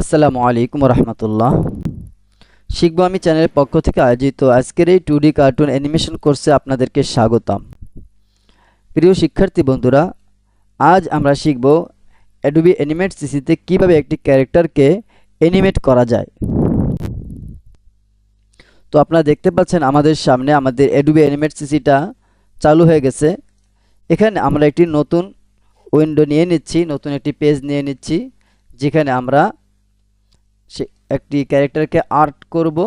আসসালামু আলাইকুম রহমতুল্লাহ। শিখবো আমি চ্যানেলের পক্ষ থেকে আয়োজিত আজকের এই 2D কার্টুন অ্যানিমেশন কোর্সে আপনাদেরকে স্বাগতম। প্রিয় শিক্ষার্থী বন্ধুরা, আজ আমরা শিখব অ্যাডোবি অ্যানিমেট সিসিতে কিভাবে একটি ক্যারেক্টারকে অ্যানিমেট করা যায়। তো আপনারা দেখতে পাচ্ছেন আমাদের সামনে আমাদের অ্যাডোবি অ্যানিমেট সিসিটা চালু হয়ে গেছে। এখানে আমরা একটি নতুন উইন্ডো নিয়ে নিচ্ছি, নতুন একটি পেজ নিয়ে নিচ্ছি, যেখানে আমরা একটি ক্যারেক্টারকে আর্ট করব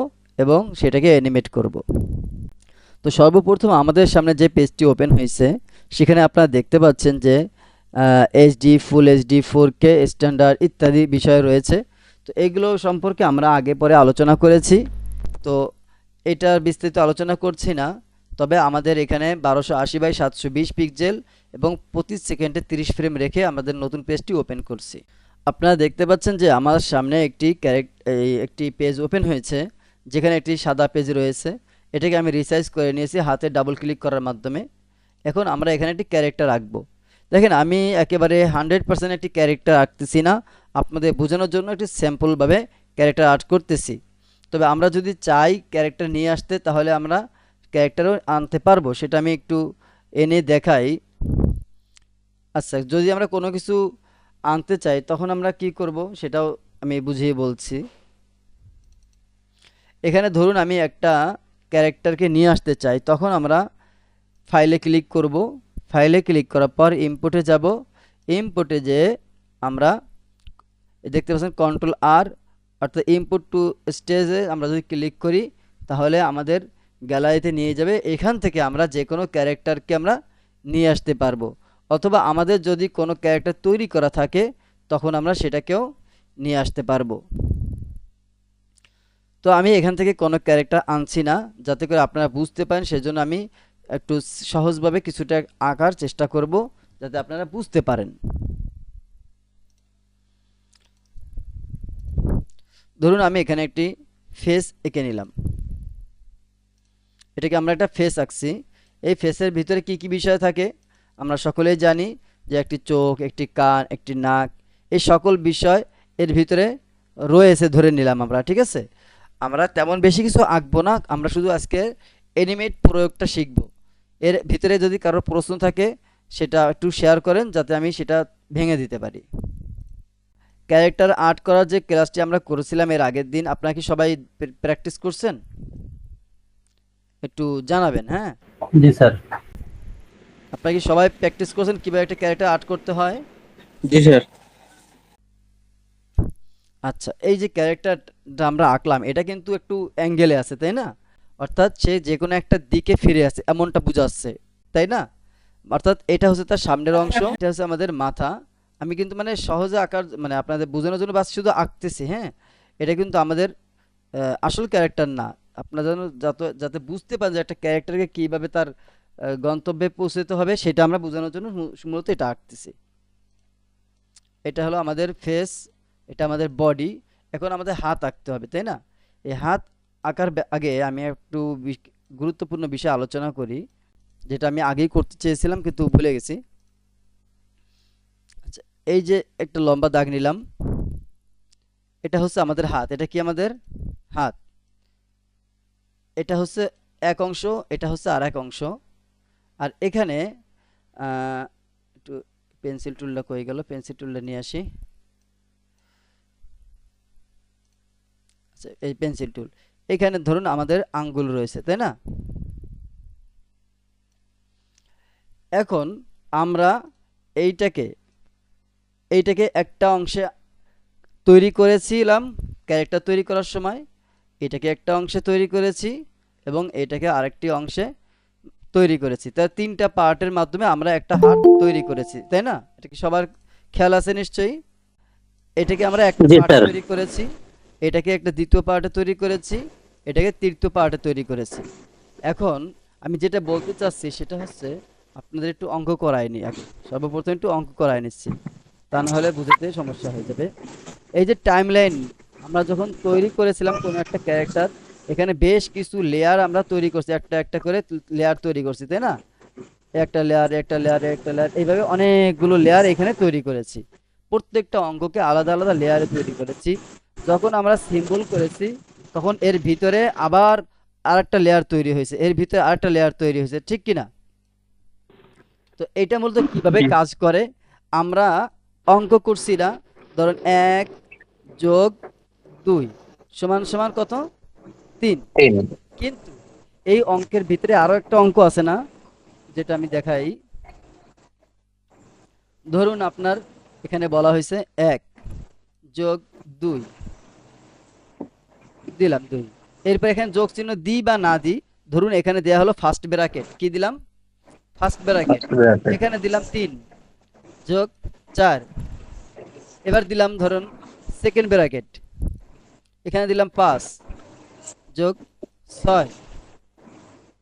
এবং সেটাকে অ্যানিমেট করব। তো সর্বপ্রথম আমাদের সামনে যে পেজটি ওপেন হয়েছে সেখানে আপনারা দেখতে পাচ্ছেন যে HD, full HD, 4K, standard ইত্যাদি বিষয় রয়েছে। তো এগুলো সম্পর্কে আমরা আগে পরে আলোচনা করেছি, তো এটার বিস্তারিত আলোচনা করছি না। তবে আমাদের এখানে 1280x720 পিক্সেল এবং প্রতি সেকেন্ডে 30 ফ্রেম রেখে আমাদের নতুন পেজটি ওপেন করছি। আপনারা দেখতে পাচ্ছেন যে আমার সামনে একটি পেজ ওপেন হয়েছে, যেখানে একটি সাদা পেজ রয়েছে। এটাকে আমি রিসাইজ করে নিয়েছি হাতে ডাবল ক্লিক করার মাধ্যমে। এখন আমরা এখানে একটি ক্যারেক্টার আঁকবো। দেখেন, আমি একেবারে 100% একটি ক্যারেক্টার আঁকতেছি না, আপনাদের বোঝানোর জন্য একটি স্যাম্পলভাবে ক্যারেক্টার আর্ট করতেছি। তবে আমরা যদি চাই ক্যারেক্টার নিয়ে আসতে, তাহলে আমরা ক্যারেক্টারও আনতে পারবো, সেটা আমি একটু এনে দেখাই। আচ্ছা, যদি আমরা কোনো কিছু আনতে চাই তখন আমরা কি করব সেটাও আমি বুঝিয়ে বলছি। এখানে ধরুন আমি একটা ক্যারেক্টারকে নিয়ে আসতে চাই, তখন আমরা ফাইলে ক্লিক করব। ফাইলে ক্লিক করার পর ইম্পোর্টে যাব। ইম্পোর্টে যে আমরা দেখতে পাচ্ছেন কন্ট্রোল আর, অর্থাৎ ইম্পোর্ট টু স্টেজে আমরা যদি ক্লিক করি তাহলে আমাদের গ্যালারিতে নিয়ে যাবে। এখান থেকে আমরা যে কোনো ক্যারেক্টারকে আমরা নিয়ে আসতে পারবো, অথবা আমাদের যদি কোনো ক্যারেক্টার তৈরি করা থাকে তখন আমরা সেটাকেও নিয়ে আসতে পারবো। তো আমি এখান থেকে কোনো ক্যারেক্টার আনছি না, যাতে করে আপনারা বুঝতে পারেন, সেজন্য আমি একটু সহজভাবে কিছুটা আঁকার চেষ্টা করব যাতে আপনারা বুঝতে পারেন। ধরুন আমি এখানে একটি ফেস এঁকে নিলাম। এটাকে আমরা একটা ফেস আঁকছি। এই ফেসের ভিতরে কি কি বিষয় থাকে আমরা সকলেই জানি, যে একটি চোখ, একটি কান, একটি নাক, এই সকল বিষয় এর ভিতরে রয়েছে ধরে নিলাম আমরা। ঠিক আছে, আমরা তেমন বেশি কিছু আঁকবো না, আমরা শুধু আজকে অ্যানিমেট প্রয়োগটা শিখব। এর ভিতরে যদি কারো প্রশ্ন থাকে সেটা একটু শেয়ার করেন, যাতে আমি সেটা ভেঙে দিতে পারি। ক্যারেক্টার আর্ট করার যে ক্লাসটি আমরা করেছিলাম এর আগের দিন, আপনারা কি সবাই প্র্যাকটিস করছেন? একটু জানাবেন। হ্যাঁ, জি স্যার। আপনারা কি সবাই প্র্যাকটিস করছেন কিভাবে একটা ক্যারেক্টার আর্ট করতে হয়? জি স্যার। আচ্ছা, এই যে ক্যারেক্টারটা আমরা আঁকলাম এটা কিন্তু একটু অ্যাঙ্গেলে আছে, তাই না? অর্থাৎ সে যে কোনো একটা দিকে ফিরে আছে এমনটা বোঝাচ্ছে, তাই না? অর্থাৎ এটা হচ্ছে তার সামনের অংশ, এটা হচ্ছে আমাদের মাথা। আমি কিন্তু মানে সহজে আঁকার মানে আপনাদের বোঝানোর জন্য বাস শুধু আঁকতেছি। হ্যাঁ, এটা কিন্তু আমাদের আসল ক্যারেক্টার না। আপনারা যেন যাতে বুঝতে পারেন যে একটা ক্যারেক্টারকে কীভাবে তার গন্তব্যে পৌঁছতে হবে সেটা আমরা বোঝানোর জন্য মূলত এটা আঁকতেছি। এটা হলো আমাদের ফেস, এটা আমাদের বডি। এখন আমাদের হাত আঁকতে হবে, তাই না? এই হাত আঁকার আগে আমি একটু গুরুত্বপূর্ণ বিষয় আলোচনা করি, যেটা আমি আগেই করতে চেয়েছিলাম কিন্তু ভুলে গেছি। আচ্ছা, এই যে একটা লম্বা দাগ নিলাম, এটা হচ্ছে আমাদের হাত। এটা কি আমাদের হাত? এটা হচ্ছে এক অংশ, এটা হচ্ছে আর এক অংশ। আর এখানে একটু পেন্সিল টুলটা কই গেল, পেন্সিল টুলটা নিয়ে আসি। আচ্ছা, এই পেন্সিল টুল, এখানে ধরুন আমাদের আঙ্গুল রয়েছে, তাই না? এখন আমরা এইটাকে এইটাকে একটা অংশে তৈরি করেছিলাম ক্যারেক্টার তৈরি করার সময়, এটাকে একটা অংশে তৈরি করেছি এবং এটাকে আরেকটি অংশে তৈরি করেছি। তাই তিনটা পার্টের মাধ্যমে আমরা একটা হাত তৈরি করেছি, তাই না? এটা কি সবার খেয়াল আছে নিশ্চয়ই? এটাকে আমরা একটা জি পার্টে স্যার। তৈরি করেছি, এটাকে একটা দ্বিতীয় পার্টে তৈরি করেছি, এটাকে তৃতীয় পার্টে তৈরি করেছি। এখন আমি যেটা বলতে চাচ্ছি সেটা হচ্ছে আপনাদের একটু অঙ্ক করায়নি, আগে সর্বপ্রথম একটু অঙ্ক করায় নিচ্ছি, তা না হলে বুঝতে সমস্যা হয়ে যাবে। এই যে টাইমলাইন আমরা যখন তৈরি করেছিলাম কোনো একটা ক্যারেক্টার, এখানে বেশ কিছু লেয়ার আমরা তৈরি করছি, একটা একটা করে লেয়ার তৈরি করছি, তাই না? একটা লেয়ার, একটা লেয়ার, একটা লেয়ার, এইভাবে অনেকগুলো লেয়ার এখানে তৈরি করেছি। প্রত্যেকটা অঙ্ককে আলাদা আলাদা লেয়ারে তৈরি করেছি। যখন আমরা সিম্বল করেছি তখন এর ভিতরে আবার আরেকটা লেয়ার তৈরি হয়েছে, এর ভিতরে আরেকটা লেয়ার তৈরি হয়েছে, ঠিক কিনা? তো এটা মূলত কিভাবে জি। কাজ করে, আমরা অঙ্ক করছি না, ধরুন 1+2 সমান সমান কত, 3। তিন। কিন্তু এই অঙ্কের ভিতরে আরো একটা অঙ্ক আছে না, যেটা আমি দেখাই। ধরুন আপনার এখানে বলা হয়েছে 1+2 দিলাম 2, এরপর এখানে যোগ চিহ্ন দিই বা না দিই, ধরুন এখানে দেয়া হলো ফার্স্ট ব্র্যাকেট, কি দিলাম, ফার্স্ট ব্র্যাকেট, আচ্ছা, আছে। এখানে দিলাম 3+4, এবার দিলাম ধরুন সেকেন্ড ব্র্যাকেট, এখানে দিলাম 5+6,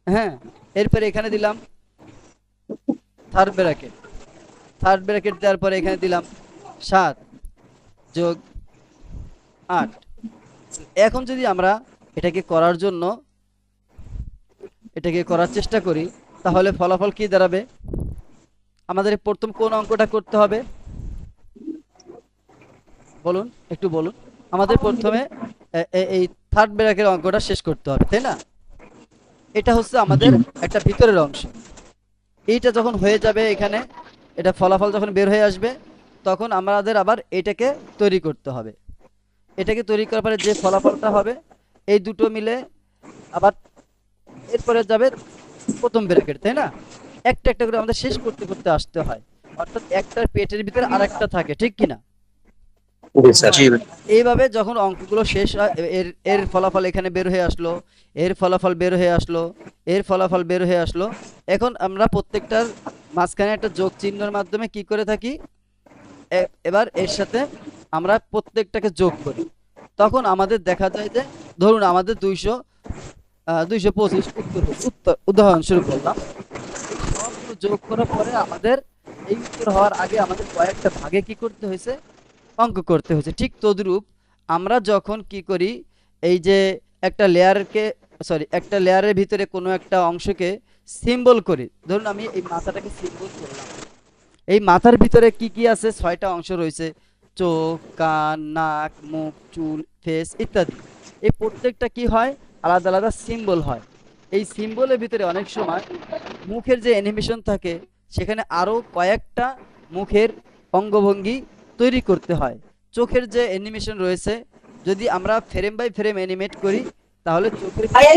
হ্যাঁ, এরপরে এখানে দিলাম থার্ড ব্র্যাকেট, থার্ড ব্র্যাকেট দেওয়ার পরে এখানে দিলাম 7+8। এখন যদি আমরা এটাকে করার জন্য এটাকে করার চেষ্টা করি, তাহলে ফলাফল কি দাঁড়াবে? আমাদের প্রথম কোন অঙ্কটা করতে হবে বলুন, একটু বলুন। আমাদের প্রথমে এই থার্ড ব্র্যাকের অঙ্কটা শেষ করতে হবে, তাই না? এটা হচ্ছে জি। আমাদের একটা ভিতরের অংশ। এইটা যখন হয়ে যাবে এখানে, এটা ফলাফল যখন বের হয়ে আসবে, তখন আমাদের আবার এটাকে তৈরি করতে হবে। এটাকে তৈরি করার পরে যে ফলাফলটা হবে, এই দুটো মিলে আবার এরপরে যাবে প্রথম ব্র্যাকেট, তাই না? একটা একটা করে আমাদের শেষ করতে করতে আসতে হয়, অর্থাৎ একটার পেটের ভিতরে আরেকটা থাকে, ঠিক কিনা? জি স্যার। জি। এইভাবে যখন অঙ্কগুলো শেষ হয়, এর এর ফলাফল এখানে বের হয়ে আসলো, এর ফলাফল বের হয়ে আসলো, এর ফলাফল বের হয়ে আসলো। এখন আমরা প্রত্যেকটার মাঝখানে একটা যোগ চিহ্নের মাধ্যমে কি করে থাকি, এবার এর সাথে আমরা প্রত্যেকটাকে যোগ করি। তখন আমাদের দেখা যায় যে, ধরুন আমাদের 225 উত্তর উদাহরণস্বরূপ বললাম। এই সবগুলো যোগ করার পরে আমাদের এই উত্তর হওয়ার আগে আমাদের কয়েকটা ভাগে কি করতে হয়েছে, অঙ্ক করতে হয়েছে। ঠিক তদ্রূপ আমরা যখন কি করি, এই যে একটা লেয়ারকে, সরি, একটা লেয়ারের ভিতরে কোনো একটা অংশকে সিম্বল করি, ধরুন আমি এই মাথাটাকে সিম্বল করলাম, এই মাথার ভিতরে কি কি আছে, 6টা অংশ রয়েছে, চোখ, কান, নাক, মুখ, চুল, ফেস ইত্যাদি। এই প্রত্যেকটা কি হয়, আলাদা আলাদা সিম্বল হয়। এই সিম্বলের ভিতরে অনেক সময় মুখের যে অ্যানিমেশন থাকে, সেখানে আরো কয়েকটা মুখের অঙ্গভঙ্গি তৈরি করতে হয়। চোখের যে অ্যানিমেশন রয়েছে, যদি আমরা ফ্রেম বাই ফ্রেম অ্যানিমেট করি, তাহলে চোখের ভিতরে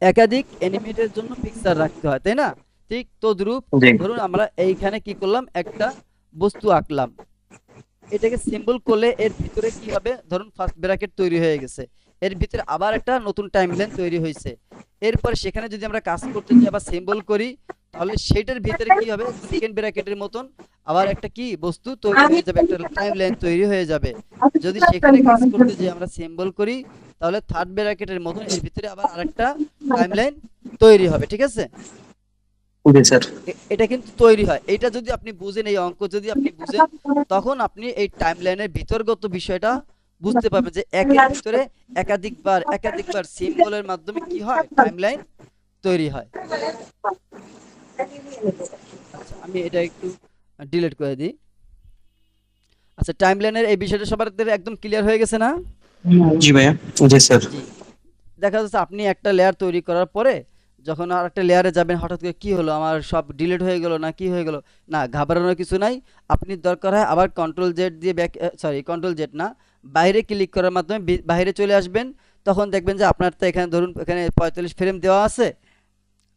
একাধিক অ্যানিমেটের জন্য পিকচার রাখতে হয়, তাই না? ঠিক তদ্রূপ জি। ধরুন আমরা এইখানে কি করলাম, একটা বস্তু আঁকলাম, এটাকে সিম্বল করলে এর ভিতরে কি হবে, ধরুন ফার্স্ট ব্র্যাকেট তৈরি হয়ে গেছে, এর ভিতরে আবার একটা নতুন টাইমলাইন তৈরি হয়েছে। এরপর সেখানে যদি আমরা কাজ করতে যাই আবার সিম্বল করি, তাহলে সেটার ভিতরে কি হবে, সেকেন্ড ব্র্যাকেটের মতন আবার একটা কি বস্তু তৈরি হয়ে যাবে, একটা টাইমলাইন তৈরি হয়ে যাবে। যদি সেখানে কাজ করতে যাই আমরা সিম্বল করি, তাহলে থার্ড ব্র্যাকেটের মতন এর ভিতরে আবার আরেকটা টাইমলাইন তৈরি হবে, ঠিক আছে? জি স্যার। এটা কিন্তু তৈরি হয়, এটা যদি আপনি বুঝেন, এই অঙ্ক যদি আপনি বুঝেন, তখন আপনি এই টাইমলাইনের ভিতরগত বিষয়টা বুঝতে পারবেন, যে একের ভিতরে একাধিকবার একাধিকবার সিম্বলের মাধ্যমে কি হয়, টাইমলাইন তৈরি হয়। আচ্ছা, আমি এটা একটু ডিলিট করে দিই। আচ্ছা, টাইমলাইনের এই বিষয়টা সবার একদম ক্লিয়ার হয়ে গেছে না? জি ভাইয়া। জি স্যার। জি। দেখা যাচ্ছে আপনি একটা লেয়ার তৈরি করার পরে যখন আর একটা লেয়ারে যাবেন, হঠাৎ করে কি হলো, আমার সব ডিলিট হয়ে গেল না, কি হয়ে গেল, না, ঘাবড়ানোর কিছু নাই। আপনি দরকার হয় আবার কন্ট্রোল জেড দিয়ে ব্যাক, সরি, কন্ট্রোল জেড না, বাইরে ক্লিক করার মাধ্যমে বাইরে চলে আসবেন। তখন দেখবেন যে আপনার তো এখানে ধরুন এখানে 45 ফ্রেম দেওয়া আছে।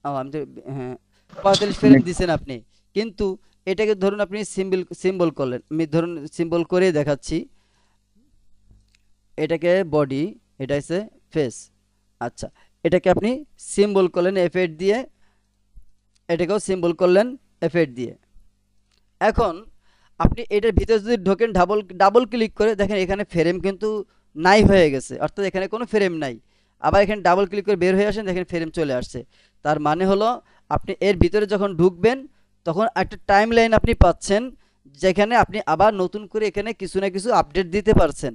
আমি তো, হ্যাঁ, 45 ফ্রেম দিছেন আপনি, কিন্তু এটাকে ধরুন আপনি সিম্বল করলেন, আমি ধরুন সিম্বল করে দেখাচ্ছি। এটাকে বডি, এটা হচ্ছে ফেস। আচ্ছা, এটাকে আপনি সিম্বল করলেন F8 দিয়ে, এটাকেও সিম্বল করলেন F8 দিয়ে। এখন আপনি এটার ভিতরে যদি ঢোকেন, ডাবল ডাবল ক্লিক করে দেখেন এখানে ফ্রেম কিন্তু নাই হয়ে গেছে, অর্থাৎ এখানে কোনো ফ্রেম নাই। আবার এখানে ডাবল ক্লিক করে বের হয়ে আসেন, দেখেন ফ্রেম চলে আসছে। তার মানে হলো আপনি এর ভিতরে যখন ঢুকবেন, তখন একটা টাইম লাইন আপনি পাচ্ছেন, যেখানে আপনি আবার নতুন করে এখানে কিছু না কিছু আপডেট দিতে পারছেন।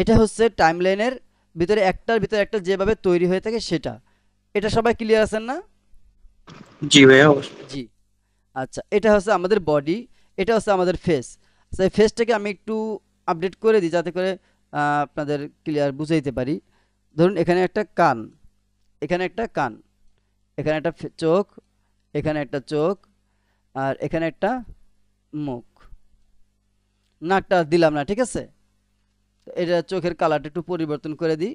এটা হচ্ছে টাইমলাইনের ভিতরে একটার ভিতরে একটা যেভাবে তৈরি হয়ে থাকে সেটা। এটা সবাই ক্লিয়ার আছেন না? জি ভাইয়া। জি। আচ্ছা, এটা হচ্ছে আমাদের বডি, এটা হচ্ছে আমাদের ফেস। আচ্ছা, এই ফেসটাকে আমি একটু আপডেট করে দিই যাতে করে আপনাদের ক্লিয়ার বুঝাইতে পারি। ধরুন এখানে একটা কান, এখানে একটা কান, এখানে একটা চোখ, এখানে একটা চোখ, আর এখানে একটা মুখ। নাকটা দিলাম না, ঠিক আছে। তো এটা চোখের কালারটা একটু পরিবর্তন করে দিই।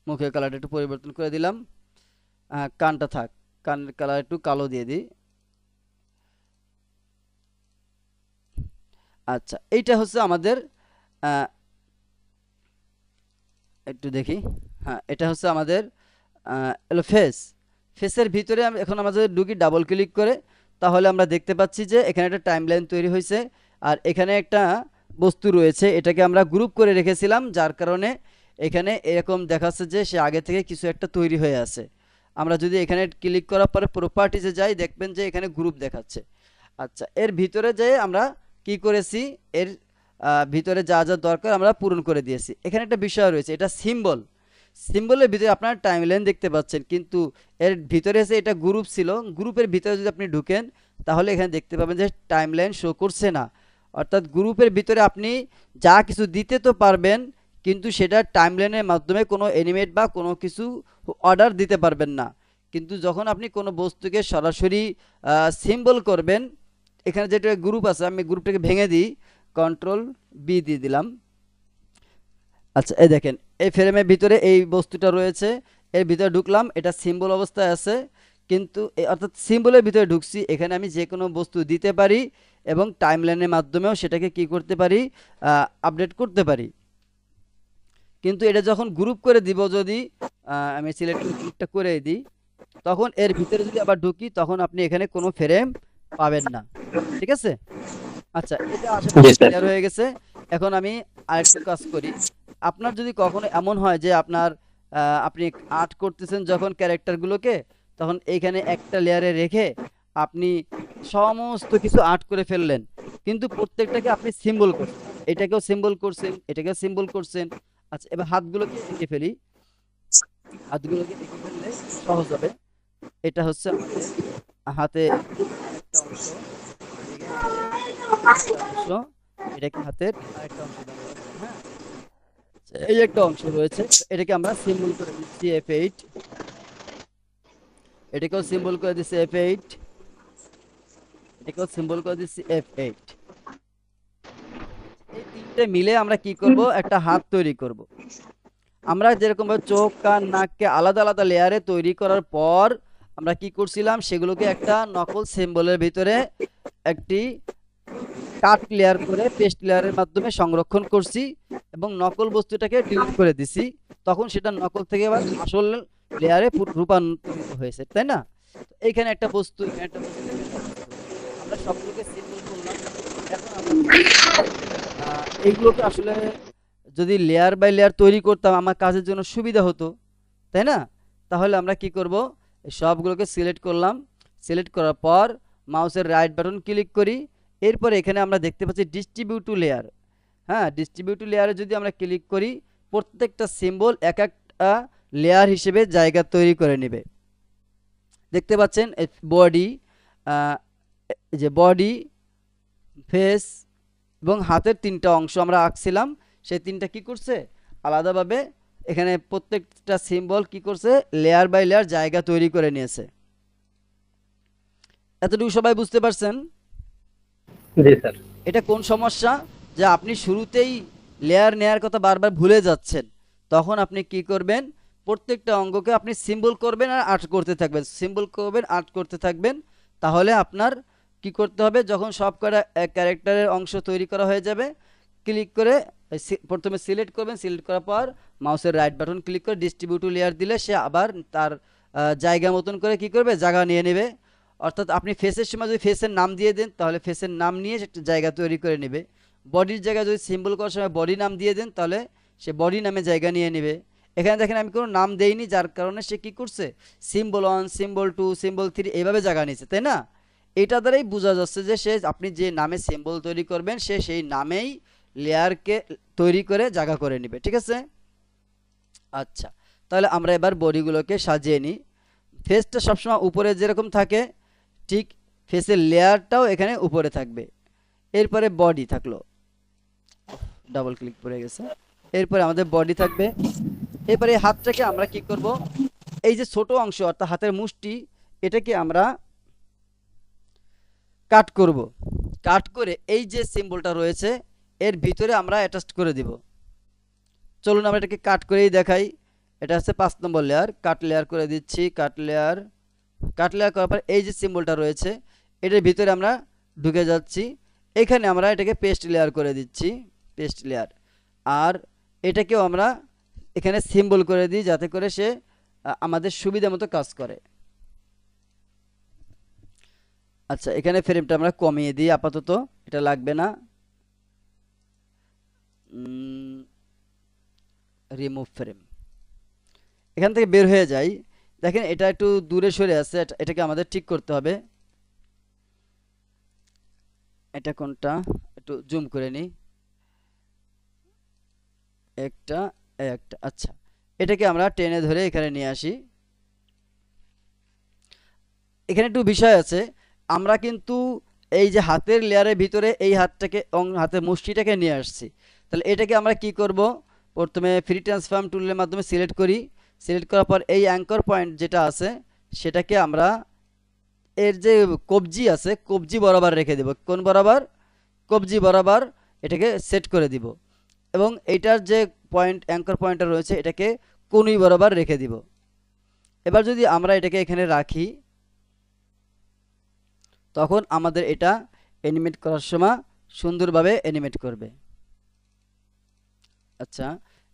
মুখের কালারটা একটু পরিবর্তন করে দিলাম। কানটা থাক, কানের কালার একটু কালো দিয়ে দিই। আচ্ছা, এইটা হচ্ছে আমাদের আহ, একটু দেখি। হ্যাঁ, এটা হচ্ছে আমাদের এলো ফেস। ফেসের ভিতরে এখন আমাদের ঢুকি ডাবল ক্লিক করে, তাহলে আমরা দেখতে পাচ্ছি যে এখানে একটা টাইমলাইন তৈরি হয়েছে আর এখানে একটা বস্তু রয়েছে। এটাকে আমরা গ্রুপ করে রেখেছিলাম, যার কারণে এখানে এরকম দেখাচ্ছে যে সে আগে থেকে কিছু একটা তৈরি হয়ে আছে। আমরা যদি এখানে ক্লিক করার পরে প্রপার্টিজে যাই, দেখবেন যে এখানে গ্রুপ দেখাচ্ছে। আচ্ছা, এর ভিতরে যে আমরা কি করেছি, এর ভিতরে যা যা দরকার আমরা পূরণ করে দিয়েছি। এখানে একটা বিষয় রয়েছে, এটা সিম্বল। সিম্বলের ভিতরে আপনার টাইমলাইন দেখতে পাচ্ছেন, কিন্তু এর ভিতরে এসে এটা গ্রুপ ছিল। গ্রুপের ভিতরে যদি আপনি ঢুকেন, তাহলে এখানে দেখতে পাবেন যে টাইমলাইন শো করছে না। অর্থাৎ গ্রুপের ভিতরে আপনি যা কিছু দিতে তো পারবেন, কিন্তু সেটা টাইমলাইনের মাধ্যমে কোনো এনিমেট বা কোনো কিছু অর্ডার দিতে পারবেন না। কিন্তু যখন আপনি কোনো বস্তুকে সরাসরি সিম্বল করবেন, এখানে যেটা গ্রুপ আছে, আমি গ্রুপটাকে ভেঙে দিই, কন্ট্রোল বি দিয়ে দিলাম। আচ্ছা, এই দেখেন এই ফ্রেমের ভিতরে এই বস্তুটা রয়েছে, এর ভিতরে ঢুকলাম, এটা সিম্বল অবস্থায় আছে। কিন্তু অর্থাৎ সিম্বলের ভিতরে ঢুকছি, এখানে আমি যে কোনো বস্তু দিতে পারি এবং টাইমলাইনের মাধ্যমেও সেটাকে কি করতে পারি, আপডেট করতে পারি। কিন্তু এটা যখন গ্রুপ করে দিব, যদি আমি সিলেক্ট গ্রুপটা করে দিই, তখন এর ভিতরে যদি আবার ঢুকি, তখন আপনি এখানে কোনো ফ্রেম পাবেন না, ঠিক আছে। আচ্ছা, এটা আশা করি জি স্যার। ক্লিয়ার হয়ে গেছে। এখন আমি আরেকটু কাজ করি। আপনার যদি কখনো এমন হয় যে আপনার আপনি আর্ট করতেছেন যখন ক্যারেক্টারগুলোকে, তখন এইখানে একটা লেয়ারে রেখে আপনি সমস্ত কিছু আর্ট করে ফেললেন, কিন্তু প্রত্যেকটাকে আপনি সিম্বল করছেন, এটাকেও সিম্বল করছেন, এটাকেও সিম্বল করছেন। আচ্ছা, এবার হাতগুলোকে এঁকে ফেলি। হাতগুলোকে এঁকে ফেললে সহজ হবে। এটা হচ্ছে আমাদের হাতে একটা অংশ, এদিকে হাতের একটা অংশ, এটাকে হাতের আরেকটা অংশ বলা হবে, হ্যাঁ। এই একটা অংশ রয়েছে, এটাকে আমরা সিম্বল করে দিচ্ছি F8, এটাকেও সিম্বল করে দিচ্ছি F8, এটাকেও সিম্বল করে দিচ্ছি F8। এই তিনটে মিলে আমরা কি করব, একটা হাত তৈরি করব। আমরা যেরকম ভাবে চোখ কান নাককে আলাদা আলাদা লেয়ারে তৈরি করার পর আমরা কি করছিলাম, সেগুলোকে একটা নকল সিম্বলের ভিতরে একটি কাট লেয়ার করে পেস্ট লেয়ারের মাধ্যমে সংরক্ষণ করছি এবং নকল বস্তুটাকে ডিলিট করে দিছি। তখন সেটা নকল থেকে আবার আসল লেয়ারে রূপান্তরিত হয়েছে, তাই না? তো এইখানে একটা বস্তু, এখানে একটা বস্তু, এখানে একটা বস্তু, আমরা সবগুলোকে সিম্বল করলাম। এখন আমরা কি করব, এইগুলোকে আসলে যদি লেয়ার বাই লেয়ার তৈরি করতাম, আমার কাজের জন্য সুবিধা হতো, তাই না? তাহলে আমরা কি করব, এই সবগুলোকে সিলেক্ট করলাম। সিলেক্ট করার পর মাউসের রাইট বাটন ক্লিক করি। এরপর এখানে আমরা দেখতে পাচ্ছি ডিস্ট্রিবিউট টু লেয়ার। হ্যাঁ, ডিস্ট্রিবিউট টু লেয়ারে যদি আমরা ক্লিক করি, প্রত্যেকটা সিম্বল এক একটা লেয়ার হিসেবে জায়গা তৈরি করে নেবে। দেখতে পাচ্ছেন বডি, যে বডি, ফেস এবং হাতের তিনটা অংশ আমরা আঁকছিলাম, সেই তিনটা কি করছে, আলাদাভাবে এখানে প্রত্যেকটা সিম্বল কি করছে, লেয়ার বাই লেয়ার জায়গা তৈরি করে নিয়েছে। এতটুকু সবাই বুঝতে পারছেন? জি স্যার। এটা কোন সমস্যা, যে আপনি শুরুতেই লেয়ার নেয়ার কথা বারবার ভুলে যাচ্ছেন। তখন আপনি কি করবেন, প্রত্যেকটা অঙ্গকে আপনি সিম্বল করবেন আর আর্ট করতে থাকবেন, সিম্বল করবেন, আর্ট করতে থাকবেন। তাহলে আপনার কি করতে হবে, যখন সব কটা ক্যারেক্টারের অংশ তৈরি করা হয়ে যাবে, ক্লিক করে প্রথমে সিলেক্ট করবেন। সিলেক্ট করার পর মাউসের রাইট বাটন ক্লিক করে ডিস্ট্রিবিউট লেয়ার দিলে সে আবার তার জায়গা মতন করে কি করবে, জায়গা নিয়ে নেবে। অর্থাৎ আপনি ফেসের সময় যদি ফেসের নাম দিয়ে দেন, তাহলে ফেসের নাম নিয়ে সে একটা জায়গা তৈরি করে নেবে। বডির জায়গায় যদি সিম্বল করার সময় বডি নাম দিয়ে দেন, তাহলে সে বডি নামে জায়গা নিয়ে নেবে। এখানে দেখেন আমি কোনো নাম দেইনি, যার কারণে সে কি করছে, সিম্বল 1, সিম্বল 2, সিম্বল 3 এইভাবে জায়গা নিচ্ছে, তাই না? এটা দ্বারাই বোঝা যাচ্ছে যে সে, আপনি যে নামে সিম্বল তৈরি করবেন, সে সেই নামেই লেয়ারকে তৈরি করে জায়গা করে নেবে, ঠিক আছে। আচ্ছা, তাহলে আমরা এবার বডিগুলোকে সাজিয়ে নিই। ফেসটা সবসময় উপরে যেরকম থাকে, ঠিক ফেসের লেয়ারটাও এখানে উপরে থাকবে। এরপরে বডি থাকলো, ডাবল ক্লিক পড়ে গেছে। এরপরে আমাদের বডি থাকবে। এরপরে এই হাতটাকে আমরা কি করব, এই যে ছোট অংশ অর্থাৎ হাতের মুষ্টি, এটাকে আমরা কাট করব। কাট করে এই যে সিম্বলটা রয়েছে এর ভিতরে আমরা অ্যাটাচ করে দিব। চলুন আমরা এটাকে কাট করেই দেখাই। এটা হচ্ছে 5 নম্বর লেয়ার, কাট লেয়ার করে দিচ্ছি। কাট লেয়ার, কাট লেয়ার করার পর এই যে সিম্বলটা রয়েছে এটার ভিতরে আমরা ঢুকে যাচ্ছি। এখানে আমরা এটাকে পেস্ট লেয়ার করে দিচ্ছি, পেস্ট লেয়ার। আর এটাকেও আমরা এখানে সিম্বল করে দিই যাতে করে সে আমাদের সুবিধা মতো কাজ করে। আচ্ছা, এখানে ফ্রেমটা আমরা কমিয়ে দিই, আপাতত এটা লাগবে না। রিমুভ ফ্রেম, এখান থেকে বের হয়ে যাই। দেখেন এটা একটু দূরে সরে আছে, এটাকে আমাদের ঠিক করতে হবে। এটা কোনটা, একটু জুম করে নিই। একটা, একটা, আচ্ছা এটাকে আমরা টেনে ধরে এখানে নিয়ে আসি। এখানে একটু বিষয় আছে, আমরা কিন্তু এই যে হাতের লেয়ারের ভিতরে এই হাতটাকে হাতের মুষ্টিটাকে নিয়ে আসছি। তাহলে এটাকে আমরা কি করব, প্রথমে ফ্রি ট্রান্সফর্ম টুলের মাধ্যমে সিলেক্ট করি। সিলেক্ট করার পর এই অ্যাঙ্কর পয়েন্ট যেটা আছে সেটাকে আমরা এর যে কবজি আছে কবজি বরাবর রেখে দেব। কোন বরাবর, কবজি বরাবর এটাকে সেট করে দিব। এবং এইটার যে পয়েন্ট অ্যাঙ্কর পয়েন্টটা রয়েছে এটাকে কনুই বরাবর রেখে দিব। এবার যদি আমরা এটাকে এখানে রাখি তখন আমাদের এটা অ্যানিমেট করার সময় সুন্দরভাবে অ্যানিমেট করবে। আচ্ছা,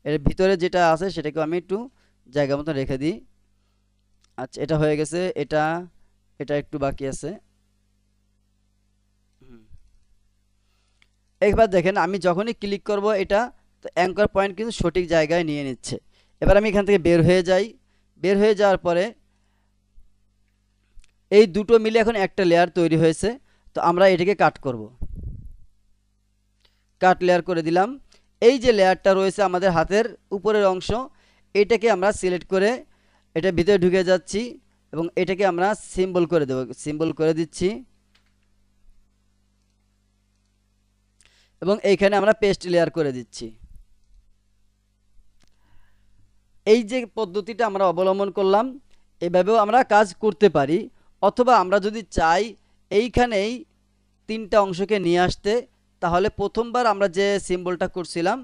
এর ভিতরে যেটা আছে সেটাকে আমি একটু জায়গা মতো রেখে দিই। আচ্ছা, এটা হয়ে গেছে। এটা এটা একটু বাকি আছে। একবার দেখেন আমি যখনই ক্লিক করব এটা তো অ্যাঙ্কর পয়েন্ট কিন্তু সঠিক জায়গায় নিয়ে নিচ্ছে। এবার আমি এখান থেকে বের হয়ে যাই। বের হয়ে যাওয়ার পরে এই দুটো মিলে এখন একটা লেয়ার তৈরি হয়েছে। তো আমরা এটাকে কাট করব, কাট লেয়ার করে দিলাম। এই যে লেয়ারটা রয়েছে আমাদের হাতের উপরের অংশ, এটাকে আমরা সিলেক্ট করে এটা ভিতরে ঢুকে যাচ্ছি এবং এটাকে আমরা সিম্বল করে দেব, সিম্বল করে দিচ্ছি। এবং এইখানে আমরা পেস্ট লেয়ার করে দিচ্ছি। এই যে পদ্ধতিটা আমরা অবলম্বন করলাম এভাবেও আমরা কাজ করতে পারি। অথবা আমরা যদি চাই এইখানেই তিনটা অংশকে নিয়ে আসতে, তাহলে প্রথমবার আমরা যে সিম্বলটা করছিলাম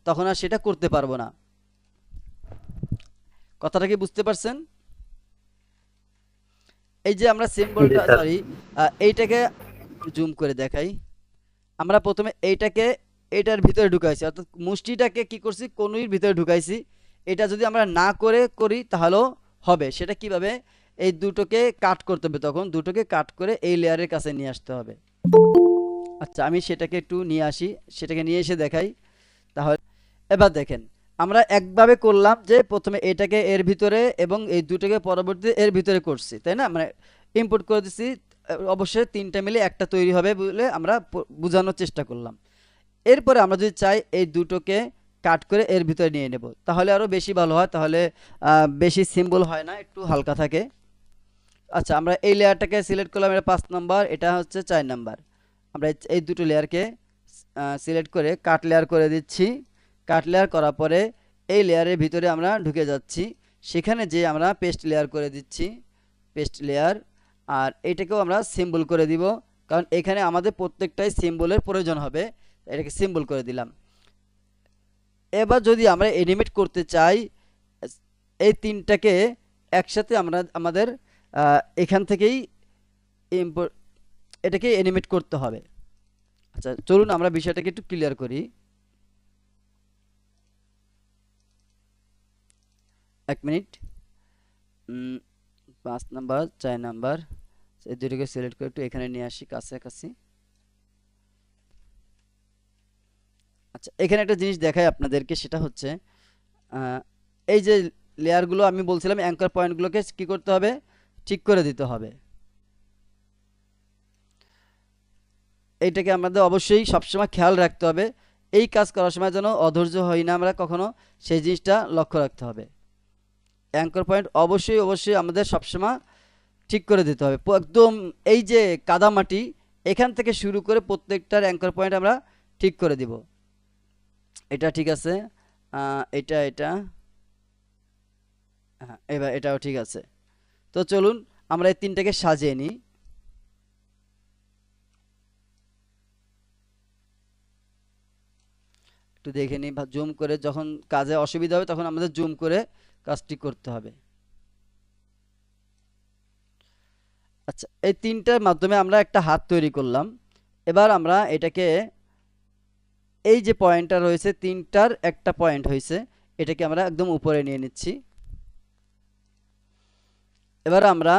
তখন আর সেটা করতে পারবো না। কথাটা কি বুঝতে পারছেন? এই যে আমরা জি সিম্বলটা, স্যার। সরি, এইটাকে জুম করে দেখাই। আমরা প্রথমে এইটাকে এটার ভিতরে ঢুকাইছি, অর্থাৎ মুষ্টিটাকে কি করছি, কনুইর ভিতরে ঢুকাইছি। এটা যদি আমরা না করে করি তাহলেও হবে। সেটা কিভাবে, এই দুটোকে কাট করতে হবে, তখন দুটোকে কাট করে এই লেয়ারের কাছে নিয়ে আসতে হবে। আচ্ছা, আমি সেটাকে একটু নিয়ে আসি, সেটাকে নিয়ে এসে দেখাই তাহলে। এবার দেখেন আমরা একভাবে করলাম যে প্রথমে এটাকে এর ভিতরে এবং এই দুটোকে পরবর্তীতে এর ভিতরে করছি, তাই না, মানে ইম্পোর্ট করে দিচ্ছি। অবশ্যই তিনটা মিলে একটা তৈরি হবে বলে আমরা বোঝানোর চেষ্টা করলাম। এরপরে আমরা যদি চাই এই দুটোকে কাট করে এর ভিতরে নিয়ে নেব তাহলে আরও বেশি ভালো হয়, তাহলে বেশি সিম্বল হয় না, একটু হালকা থাকে। আচ্ছা, আমরা এই লেয়ারটাকে সিলেক্ট করলাম, এটা 5 নম্বর, এটা হচ্ছে 4 নম্বর। আমরা এই দুটো লেয়ারকে সিলেক্ট করে কাট লেয়ার করে দিচ্ছি। কাট লেয়ার করার পরে এই লেয়ারের ভিতরে আমরা ঢুকে যাচ্ছি, সেখানে যে আমরা পেস্ট লেয়ার করে দিচ্ছি, পেস্ট লেয়ার। আর এটাকেও আমরা সিম্বল করে দিব, কারণ এখানে আমাদের প্রত্যেকটাই সিম্বলের প্রয়োজন হবে। এটাকে সিম্বল করে দিলাম। এবার যদি আমরা এনিমেট করতে চাই এই তিনটাকে একসাথে, আমরা আমাদের এখান থেকেই এটাকে এনিমেট করতে হবে। আচ্ছা, চলুন আমরা বিষয়টাকে একটু ক্লিয়ার করি। এক মিনিট। 5 নাম্বার 4 নাম্বার এই দুটোকে সিলেক্ট করে একটু এখানে নিয়ে আসি কাছাকাছি। আচ্ছা, এখানে একটা জিনিস দেখাই আপনাদেরকে, সেটা হচ্ছে এই যে লেয়ারগুলো আমি বলছিলাম অ্যাঙ্কর পয়েন্টগুলোকে কি করতে হবে, ঠিক করে দিতে হবে। এইটাকে আমাদের অবশ্যই সবসময় খেয়াল রাখতে হবে। এই কাজ করার সময় যেন অধৈর্য হই না আমরা কখনো, সেই জিনিসটা লক্ষ্য রাখতে হবে। অ্যাঙ্কর পয়েন্ট অবশ্যই অবশ্যই আমাদের সবসময় ঠিক করে দিতে হবে একদম এই যে কাদামাটি এখান থেকে শুরু করে প্রত্যেকটার অ্যাঙ্কর পয়েন্ট আমরা ঠিক করে দিব। এটা ঠিক আছে, এটা হ্যাঁ, এবার এটাও ঠিক আছে। তো চলুন আমরা এই তিনটাকে সাজিয়ে নিই। একটু দেখে নিই জুম করে, যখন কাজে অসুবিধা হবে তখন আমাদের জুম করে কাজটি করতে হবে। আচ্ছা, এই তিনটার মাধ্যমে আমরা একটা হাত তৈরি করলাম। এবার আমরা এটাকে এই যে পয়েন্টটা রয়েছে তিনটার একটা পয়েন্ট হয়েছে, এটাকে আমরা একদম উপরে নিয়ে নিচ্ছি। এবার আমরা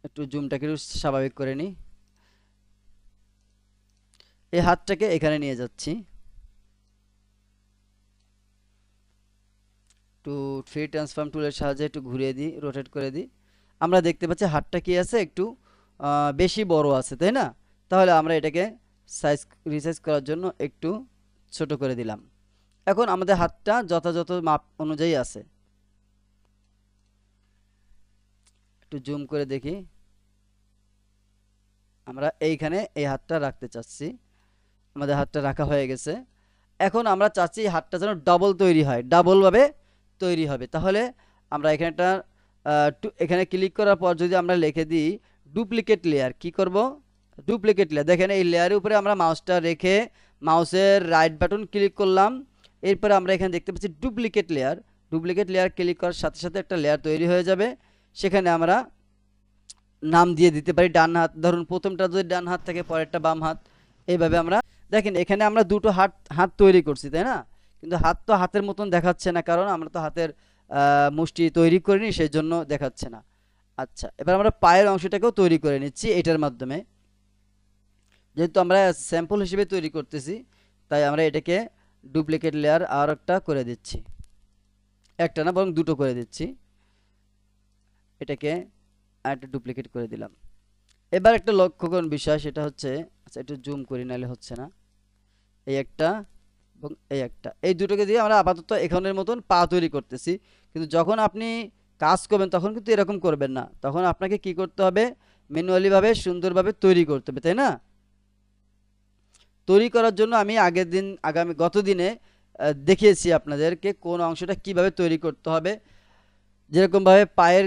একটু জুমটাকে একটু স্বাভাবিক করে নিই। এই হাতটাকে এখানে নিয়ে যাচ্ছি, একটু ফ্রি ট্রান্সফর্ম টুলের সাহায্যে একটু ঘুরিয়ে দিই, রোটেট করে দিই। আমরা দেখতে পাচ্ছি হাতটা কি আছে, একটু বেশি বড় আছে, তাই না? তাহলে আমরা এটাকে সাইজ রিসাইজ করার জন্য একটু ছোট করে দিলাম। এখন আমাদের হাতটা যথাযথ মাপ অনুযায়ী আছে। একটু জুম করে দেখি, আমরা এইখানে এই হাতটা রাখতে চাচ্ছি। আমাদের হাতটা রাখা হয়ে গেছে। এখন আমরা চাচ্ছি হাতটা যেন ডাবল তৈরি হয়, ডাবল ভাবে তৈরি হবে। তাহলে আমরা এখানে একটা এখানে ক্লিক করার পর যদি আমরা লিখে দিই ডুপ্লিকেট লেয়ার, কি করব? Duplicate layer. দেখেন এই লেয়ারের উপরে আমরা মাউসটা রেখে মাউসের রাইট বাটন ক্লিক করলাম। এরপরে আমরা এখানে দেখতে পাচ্ছি duplicate layer. Duplicate layer click করার সাথে সাথে একটা লেয়ার তৈরি হয়ে যাবে। সেখানে আমরা নাম দিয়ে দিতে পারি ডান হাত, ধরুন প্রথমটা যদি ডান হাত থাকে পরেরটা বাম হাত, এইভাবে আমরা দেখেন এখানে আমরা দুটো হাত হাত তৈরি করছি, তাই না? কিন্তু হাত তো হাতের মতন দেখাচ্ছে না, কারণ আমরা তো হাতের মুষ্টি তৈরি করিনি, সেই জন্য দেখাচ্ছে না। আচ্ছা, এবার আমরা পায়ের অংশটাকেও তৈরি করে নিচ্ছি এটার মাধ্যমে। যেহেতু আমরা স্যাম্পল হিসেবে তৈরি করতেছি, তাই আমরা এটাকে ডুপ্লিকেট লেয়ার আর একটা করে দিচ্ছি, একটা না বরং দুটো করে দিচ্ছি। এটাকে আরেকটা ডুপ্লিকেট করে দিলাম। এবার একটা লক্ষ্য করুন বিষয়, সেটা হচ্ছে, আচ্ছা একটু জুম করি নাহলে হচ্ছে না। এই একটা এবং এই একটা, এই দুটোকে দিয়ে আমরা আপাতত এখানের মতন পা তৈরি করতেছি। কিন্তু যখন আপনি কাজ করবেন তখন কিন্তু এরকম করবেন না, তখন আপনাকে কি করতে হবে? ম্যানুয়ালি ভাবে সুন্দরভাবে তৈরি করতে হবে, তাই না? তৈরি করার জন্য আমি গত দিনে দেখিয়েছি আপনাদেরকে কোন অংশটা কিভাবে তৈরি করতে হবে। যেরকমভাবে পায়ের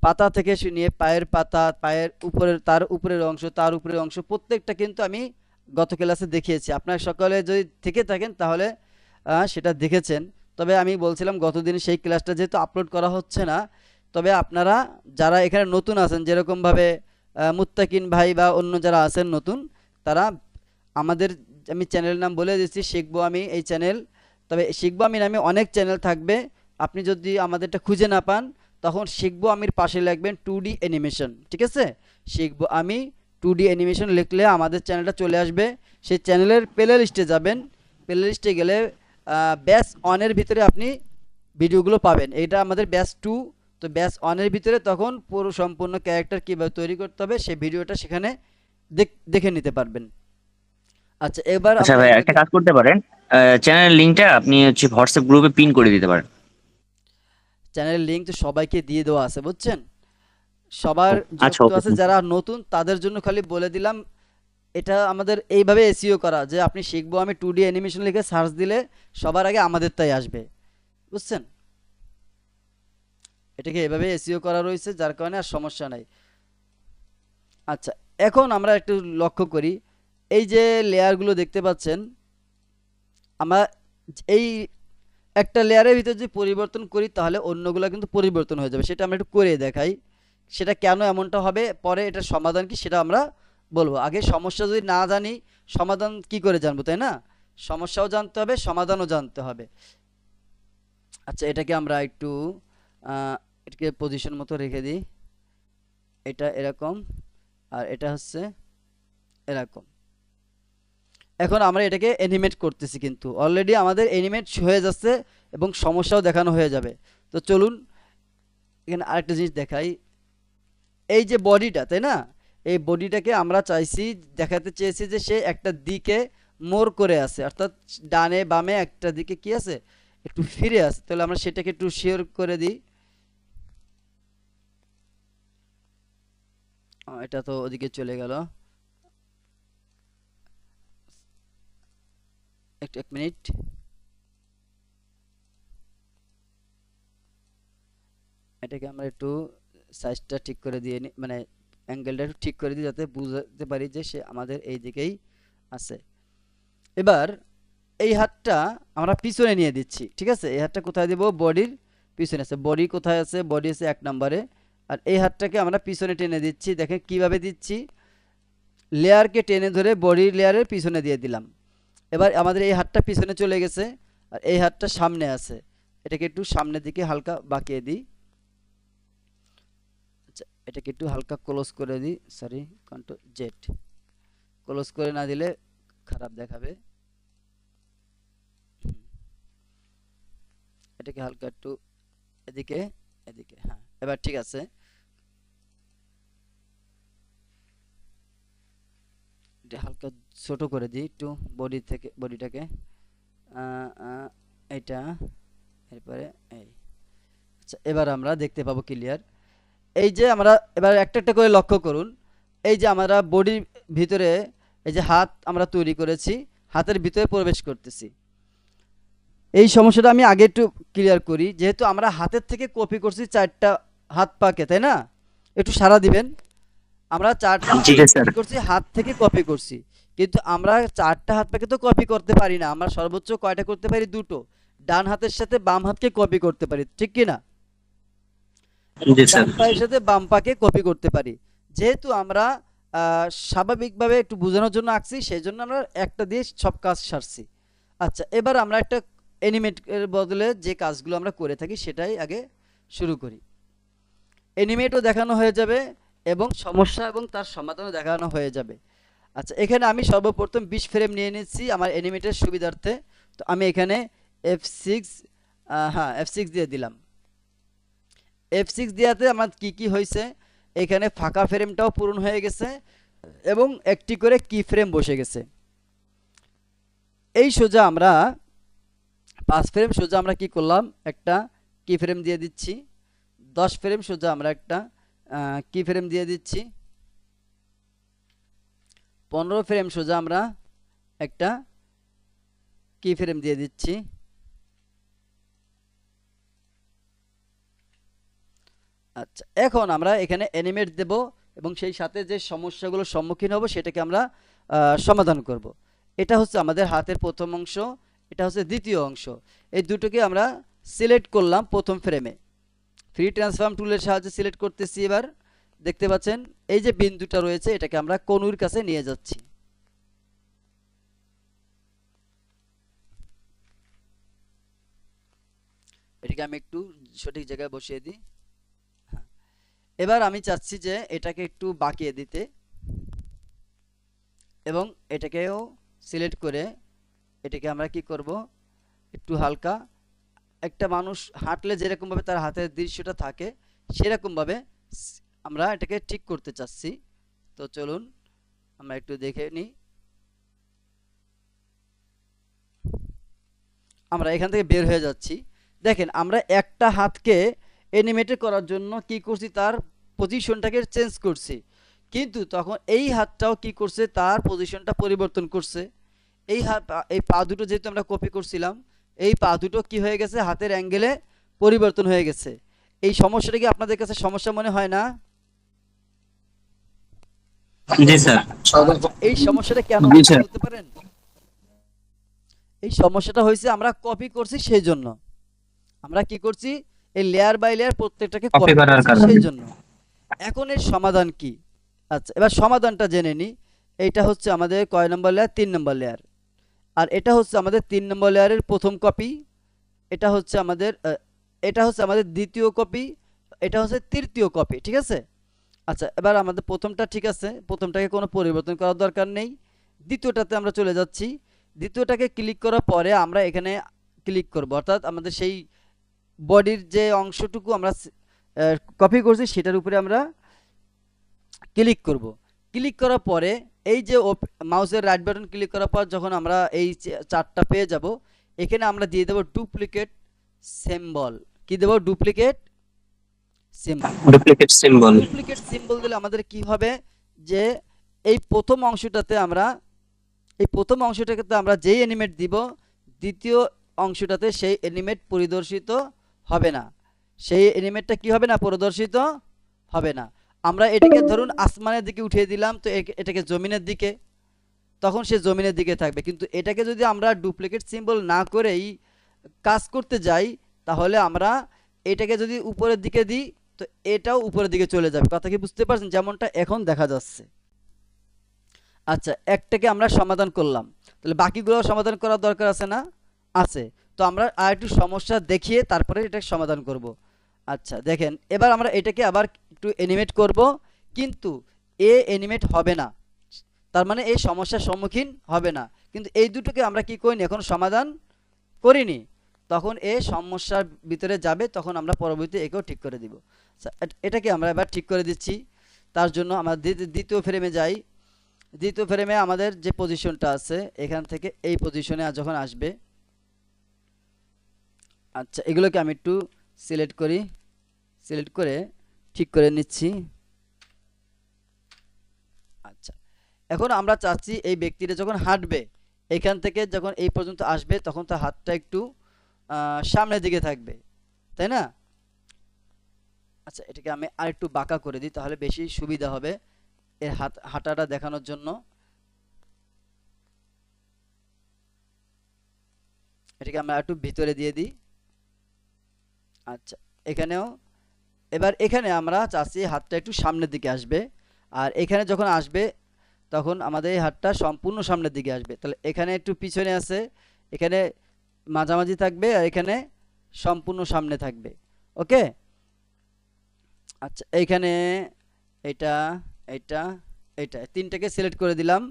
পাতা থেকে নিয়ে পায়ের পাতা, পায়ের উপরের তার উপরের অংশ, তার উপরের অংশ প্রত্যেকটা কিন্তু আমি গত ক্লাসে দেখিয়েছি। আপনারা সকলে যদি থেকে থাকেন তাহলে সেটা দেখেছেন। তবে আমি বলছিলাম গতদিন সেই ক্লাসটা যেহেতু আপলোড করা হচ্ছে না, তবে আপনারা যারা এখানে নতুন আছেন, যেরকমভাবে মুত্তাকিন ভাই বা অন্য যারা আছেন নতুন, তারা আমাদের, আমি চ্যানেলের নাম বলে দিচ্ছি, শিখবো আমি এই চ্যানেল। তবে শিখবো আমি নামে অনেক চ্যানেল থাকবে। আপনি যদি আমাদেরটা খুঁজে না পান তখন শিখবো আমির পাশে লিখবেন 2D অ্যানিমেশন, ঠিক আছে? শিখবো আমি 2D অ্যানিমেশন লিখলে আমাদের চ্যানেলটা চলে আসবে। সেই চ্যানেলের প্লে লিস্টে যাবেন, প্লে লিস্টে গেলে ব্যাচ 1-এর ভিতরে আপনি ভিডিওগুলো পাবেন। এটা আমাদের ব্যাচ 2, তো ব্যাচ 1-এর ভিতরে তখন পুরো সম্পূর্ণ ক্যারেক্টার কীভাবে তৈরি করতে হবে সেই ভিডিওটা সেখানে দেখে নিতে পারবেন। আচ্ছা, এবার আচ্ছা আমরা ভাই, একটা এটাকে, কাজ করতে পারেন, চ্যানেলের লিংকটা আপনি হচ্ছে হোয়াটসঅ্যাপ গ্রুপে পিন করে দিতে পারেন। চ্যানেলের লিঙ্ক তো সবাইকে দিয়ে দেওয়া আছে, বুঝছেন? সবার আচ্ছা, যুক্ত ওকে। আছে, যারা নতুন তাদের জন্য খালি বলে দিলাম। এটা আমাদের এইভাবে এসইও করা, যে আপনি শিখবো আমি 2D অ্যানিমেশন লিখে সার্চ দিলে সবার আগে আমাদের তাই আসবে, বুঝছেন? এটাকে এভাবে এসইও করা রয়েছে, যার কারণে আর সমস্যা নাই। আচ্ছা, এখন আমরা একটু লক্ষ্য করি, এই যে লেয়ারগুলো দেখতে পাচ্ছেন, আমরা এই একটা লেয়ারের ভিতরে যদি পরিবর্তন করি তাহলে অন্যগুলো কিন্তু পরিবর্তন হয়ে যাবে। সেটা আমরা একটু করে দেখাই, সেটা কেন এমনটা হবে, পরে এটার সমাধান কি সেটা আমরা বলবো। আগে সমস্যা যদি না জানি সমাধান কি করে জানবো, তাই না? সমস্যাও জানতে হবে, সমাধানও জানতে হবে। আচ্ছা, এটাকে আমরা একটু এটাকে পজিশন মতো রেখে দিই। এটা এরকম আর এটা হচ্ছে এরকম। এখন আমরা এটাকে অ্যানিমেট করতেছি, কিন্তু অলরেডি আমাদের অ্যানিমেট হয়ে যাচ্ছে এবং সমস্যাও দেখানো হয়ে যাবে। তো চলুন এখানে আরেকটা জিনিস দেখাই। এই যে বডিটা, তাই না? এই বডিটাকে আমরা চাইছি, দেখাতে চেয়েছি যে সে একটা দিকে মোড় করে আছে, অর্থাৎ ডানে বামে একটা দিকে কি আছে, একটু ফিরে আছে। তাহলে আমরা সেটাকে একটু শেয়ার করে দিই। এটা তো ওদিকে চলে গেল, এক মিনিট। এটাকে আমরা একটু সাইজটা ঠিক করে দিয়ে মানে অ্যাঙ্গেলটা একটু ঠিক করে দিই, যাতে বুঝতে পারি যে সে আমাদের এই দিকেই আছে। এবার এই হাতটা আমরা পিছনে নিয়ে দিচ্ছি, ঠিক আছে? এই হাতটা কোথায় দেব? বডির পিছনে আছে। বডি কোথায় আছে? বডি আছে 1 নম্বরে। আর এই হাতটাকে আমরা পিছনে টেনে দিচ্ছি। দেখেন কিভাবে দিচ্ছি, লেয়ারকে টেনে ধরে বডি লেয়ারের পিছনে দিয়ে দিলাম। এবার আমাদের এই হাতটা পিছনে চলে গেছে আর এই হাতটা সামনে আছে। এটাকে একটু সামনের দিকে হালকা বাঁকিয়ে দিই। আচ্ছা, এটাকে একটু হালকা ক্লোজ করে দিই, সরি কন্ট্রোল জেড। ক্লোজ করে না দিলে খারাপ দেখাবে। এটাকে হালকা একটু এদিকে এদিকে, হ্যাঁ এবার ঠিক আছে। এটা হালকা ছোট করে দিই একটু, বডি থেকে বডিটাকে এটা, এরপরে এই। আচ্ছা, এবার আমরা দেখতে পাবো ক্লিয়ার। এই যে আমরা এবার একটা একটা করে লক্ষ্য করুন। এই যে আমরা বডির ভিতরে এই যে হাত আমরা তৈরি করেছি, হাতের ভিতরে প্রবেশ করতেছি। এই সমস্যাটা আমি আগে একটু ক্লিয়ার করি। যেহেতু আমরা হাতের থেকে কপি করছি 4টা হাত পাকে, তাই না? একটু সাড়া দিবেন। আমরা 4টা জি স্যার। কপি করছি, হাত থেকে কপি করছি, কিন্তু আমরা 4টা হাত পাকে তো কপি করতে পারি না। আমরা সর্বোচ্চ কয়টা করতে পারি? 2টো। ডান হাতের সাথে বাম হাতকে কপি করতে পারি, ঠিক কি না? জি স্যার। ডান পায়ের সাথে বাম পাকে কপি করতে পারি। যেহেতু আমরা স্বাভাবিকভাবে একটু বোঝানোর জন্য আঁকছি, সেই জন্য আমরা একটা দিয়ে সব কাজ সারছি। আচ্ছা, এবার আমরা একটা অ্যানিমেটের বদলে যে কাজগুলো আমরা করে থাকি সেটাই আগে শুরু করি। অ্যানিমেটও দেখানো হয়ে যাবে এবং সমস্যা এবং তার সমাধানও দেখানো হয়ে যাবে। আচ্ছা, এখানে আমি সর্বপ্রথম 20 ফ্রেম নিয়ে নিচ্ছি আমার অ্যানিমেটের সুবিধার্থে। তো আমি এখানে F6, হ্যাঁ F6 দিয়ে দিলাম। F6 দেওয়াতে আমার কি হয়েছে, এখানে ফাঁকা ফ্রেমটাও পূরণ হয়ে গেছে এবং একটি করে কি ফ্রেম বসে গেছে। এই সোজা আমরা 5 ফ্রেম সোজা আমরা কি করলাম, একটা কি ফ্রেম দিয়ে দিচ্ছি। 10 ফ্রেম সোজা আমরা একটা কি ফ্রেম দিয়ে দিচ্ছি। 15 ফ্রেম সোজা আমরা একটা কি ফ্রেম দিয়ে দিচ্ছি। আচ্ছা, এখন আমরা এখানে অ্যানিমেট দেব এবং সেই সাথে যে সমস্যাগুলোর সম্মুখীন হব সেটাকে আমরা সমাধান করব। এটা হচ্ছে আমাদের হাতের প্রথম অংশ, এটা হচ্ছে দ্বিতীয় অংশ। এই দুটোকে আমরা সিলেক্ট করলাম প্রথম ফ্রেমে। ফ্রি ট্রান্সফর্ম টুলের সাহায্যে সিলেক্ট করতেছি। এবার দেখতে পাচ্ছেন এই যে বিন্দুটা রয়েছে, এটাকে আমরা কনুর কাছে নিয়ে যাচ্ছি। এটাকে আমি একটু সঠিক জায়গায় বসিয়ে দিই। হ্যাঁ, এবার আমি চাচ্ছি যে এটাকে একটু বাঁকিয়ে দিতে এবং এটাকেও সিলেক্ট করে এটাকে আমরা কি করব, একটু হালকা, একটা মানুষ হাঁটলে যেরকমভাবে তার হাতের দৃশ্যটা থাকে সেরকমভাবে আমরা এটাকে ঠিক করতে চাচ্ছি। তো চলুন আমরা একটু দেখে নিই। আমরা এখান থেকে বের হয়ে যাচ্ছি। দেখেন আমরা একটা হাতকে অ্যানিমেটেড করার জন্য কি করছি, তার পজিশনটাকে চেঞ্জ করছি, কিন্তু তখন এই হাতটাও কি করছে, তার পজিশনটা পরিবর্তন করছে। এই পা দুটো যেহেতু আমরা কপি করছিলাম, এই পা দুটো কি হয়ে গেছে, হাতের অ্যাঙ্গেলে পরিবর্তন হয়ে গেছে। এই সমস্যাটা কি আপনাদের কাছে সমস্যা মনে হয় না? জি স্যার। এই সমস্যাটা কেন জি স্যার। বলতে পারেন? এই সমস্যাটা হয়েছে আমরা কপি করছি, সেই জন্য আমরা কি করছি, এই লেয়ার বাই লেয়ার প্রত্যেকটাকে কপি কপি করার করছি, কারণে। সেই জন্য। এখন এর সমাধান কি? আচ্ছা, এবার সমাধানটা জেনে নিই। এইটা হচ্ছে আমাদের কয় নম্বর লেয়ার? 3 নম্বর লেয়ার। আর এটা হচ্ছে আমাদের 3 নম্বর লেয়ারের প্রথম কপি। এটা হচ্ছে আমাদের দ্বিতীয় কপি। এটা হচ্ছে তৃতীয় কপি, ঠিক আছে? আচ্ছা, এবার আমাদের প্রথমটা ঠিক আছে, প্রথমটাকে কোনো পরিবর্তন করার দরকার নেই। দ্বিতীয়টাতে আমরা চলে যাচ্ছি। দ্বিতীয়টাকে ক্লিক করার পরে আমরা এখানে ক্লিক করব, অর্থাৎ আমাদের সেই বডির যে অংশটুকু আমরা কপি করছি সেটার উপরে আমরা ক্লিক করব। ক্লিক করার পরে এই যে মাউসের রাইট বাটন ক্লিক করার পর যখন আমরা এই চার্টটা পেয়ে যাব, এখানে আমরা দিয়ে দেব ডুপ্লিকেট সিম্বল। কি দেব? Duplicate symbol. Duplicate symbol. Duplicate symbol দিলে আমাদের কি হবে, যে এই প্রথম অংশটাতে আমরা যেই অ্যানিমেট দিব, দ্বিতীয় অংশটাতে সেই অ্যানিমেট পরিদর্শিত হবে না, সেই অ্যানিমেটটা কি হবে না, প্রদর্শিত হবে না। আমরা এটাকে ধরুন আসমানের দিকে উঠিয়ে দিলাম, তো এটাকে জমিনের দিকে, তখন সে জমিনের দিকে থাকবে। কিন্তু এটাকে যদি আমরা ডুপ্লিকেট সিম্বল না করেই কাজ করতে যাই, তাহলে আমরা এটাকে যদি উপরের দিকে দিই, তো এটাও উপরের দিকে চলে যাবে। কথা কি বুঝতে পারছেন, যেমনটা এখন দেখা যাচ্ছে। আচ্ছা, একটাকে আমরা সমাধান করলাম, তাহলে বাকিগুলো সমাধান করার দরকার আছে না? আছে। তো আমরা আর একটু সমস্যা দেখিয়ে তারপরে এটা সমাধান করব। আচ্ছা দেখেন, এবার আমরা এটাকে আবার একটু অ্যানিমেট করব, কিন্তু অ্যানিমেট হবে না, তার মানে এই সমস্যার সম্মুখীন হবে না। কিন্তু এই দুটোকে আমরা কি করিনি, এখন সমাধান করিনি, তখন এই সমস্যার ভিতরে যাবে, তখন আমরা পরবর্তীতে একেও ঠিক করে দিব। আচ্ছা, এটাকে আমরা এবার ঠিক করে দিচ্ছি। তার জন্য আমরা দ্বিতীয় ফ্রেমে যাই। দ্বিতীয় ফ্রেমে আমাদের যে পজিশনটা আছে, এখান থেকে এই পজিশনে যখন আসবে, আচ্ছা এগুলোকে আমি একটু সিলেক্ট করি, সিলেক্ট করে ঠিক করে নিচ্ছি। আচ্ছা, এখন আমরা চাচ্ছি এই ব্যক্তিটা যখন হাঁটবে, এখান থেকে যখন এই পর্যন্ত আসবে, তখন তার হাতটা একটু সামনের দিকে থাকবে, তাই না? আচ্ছা, এটাকে আমি আর একটু বাঁকা করে দিই, তাহলে বেশি সুবিধা হবে এর হাঁটাটা দেখানোর জন্য। এটাকে আমরা একটু ভিতরে দিয়ে দিই। আচ্ছা, এখানেও এবার এখানে আমরা চাচ্ছি হাতটা একটু সামনের দিকে আসবে, আর এখানে যখন আসবে তখন আমাদের এই হাতটা সম্পূর্ণ সামনের দিকে আসবে। তাহলে এখানে একটু পিছনে আছে, এখানে মাঝামাঝি থাকবে, আর এখানে সম্পূর্ণ সামনে থাকবে। ওকে। আচ্ছা, এইখানে এটা এটা এটা তিনটাকে সিলেক্ট করে দিলাম।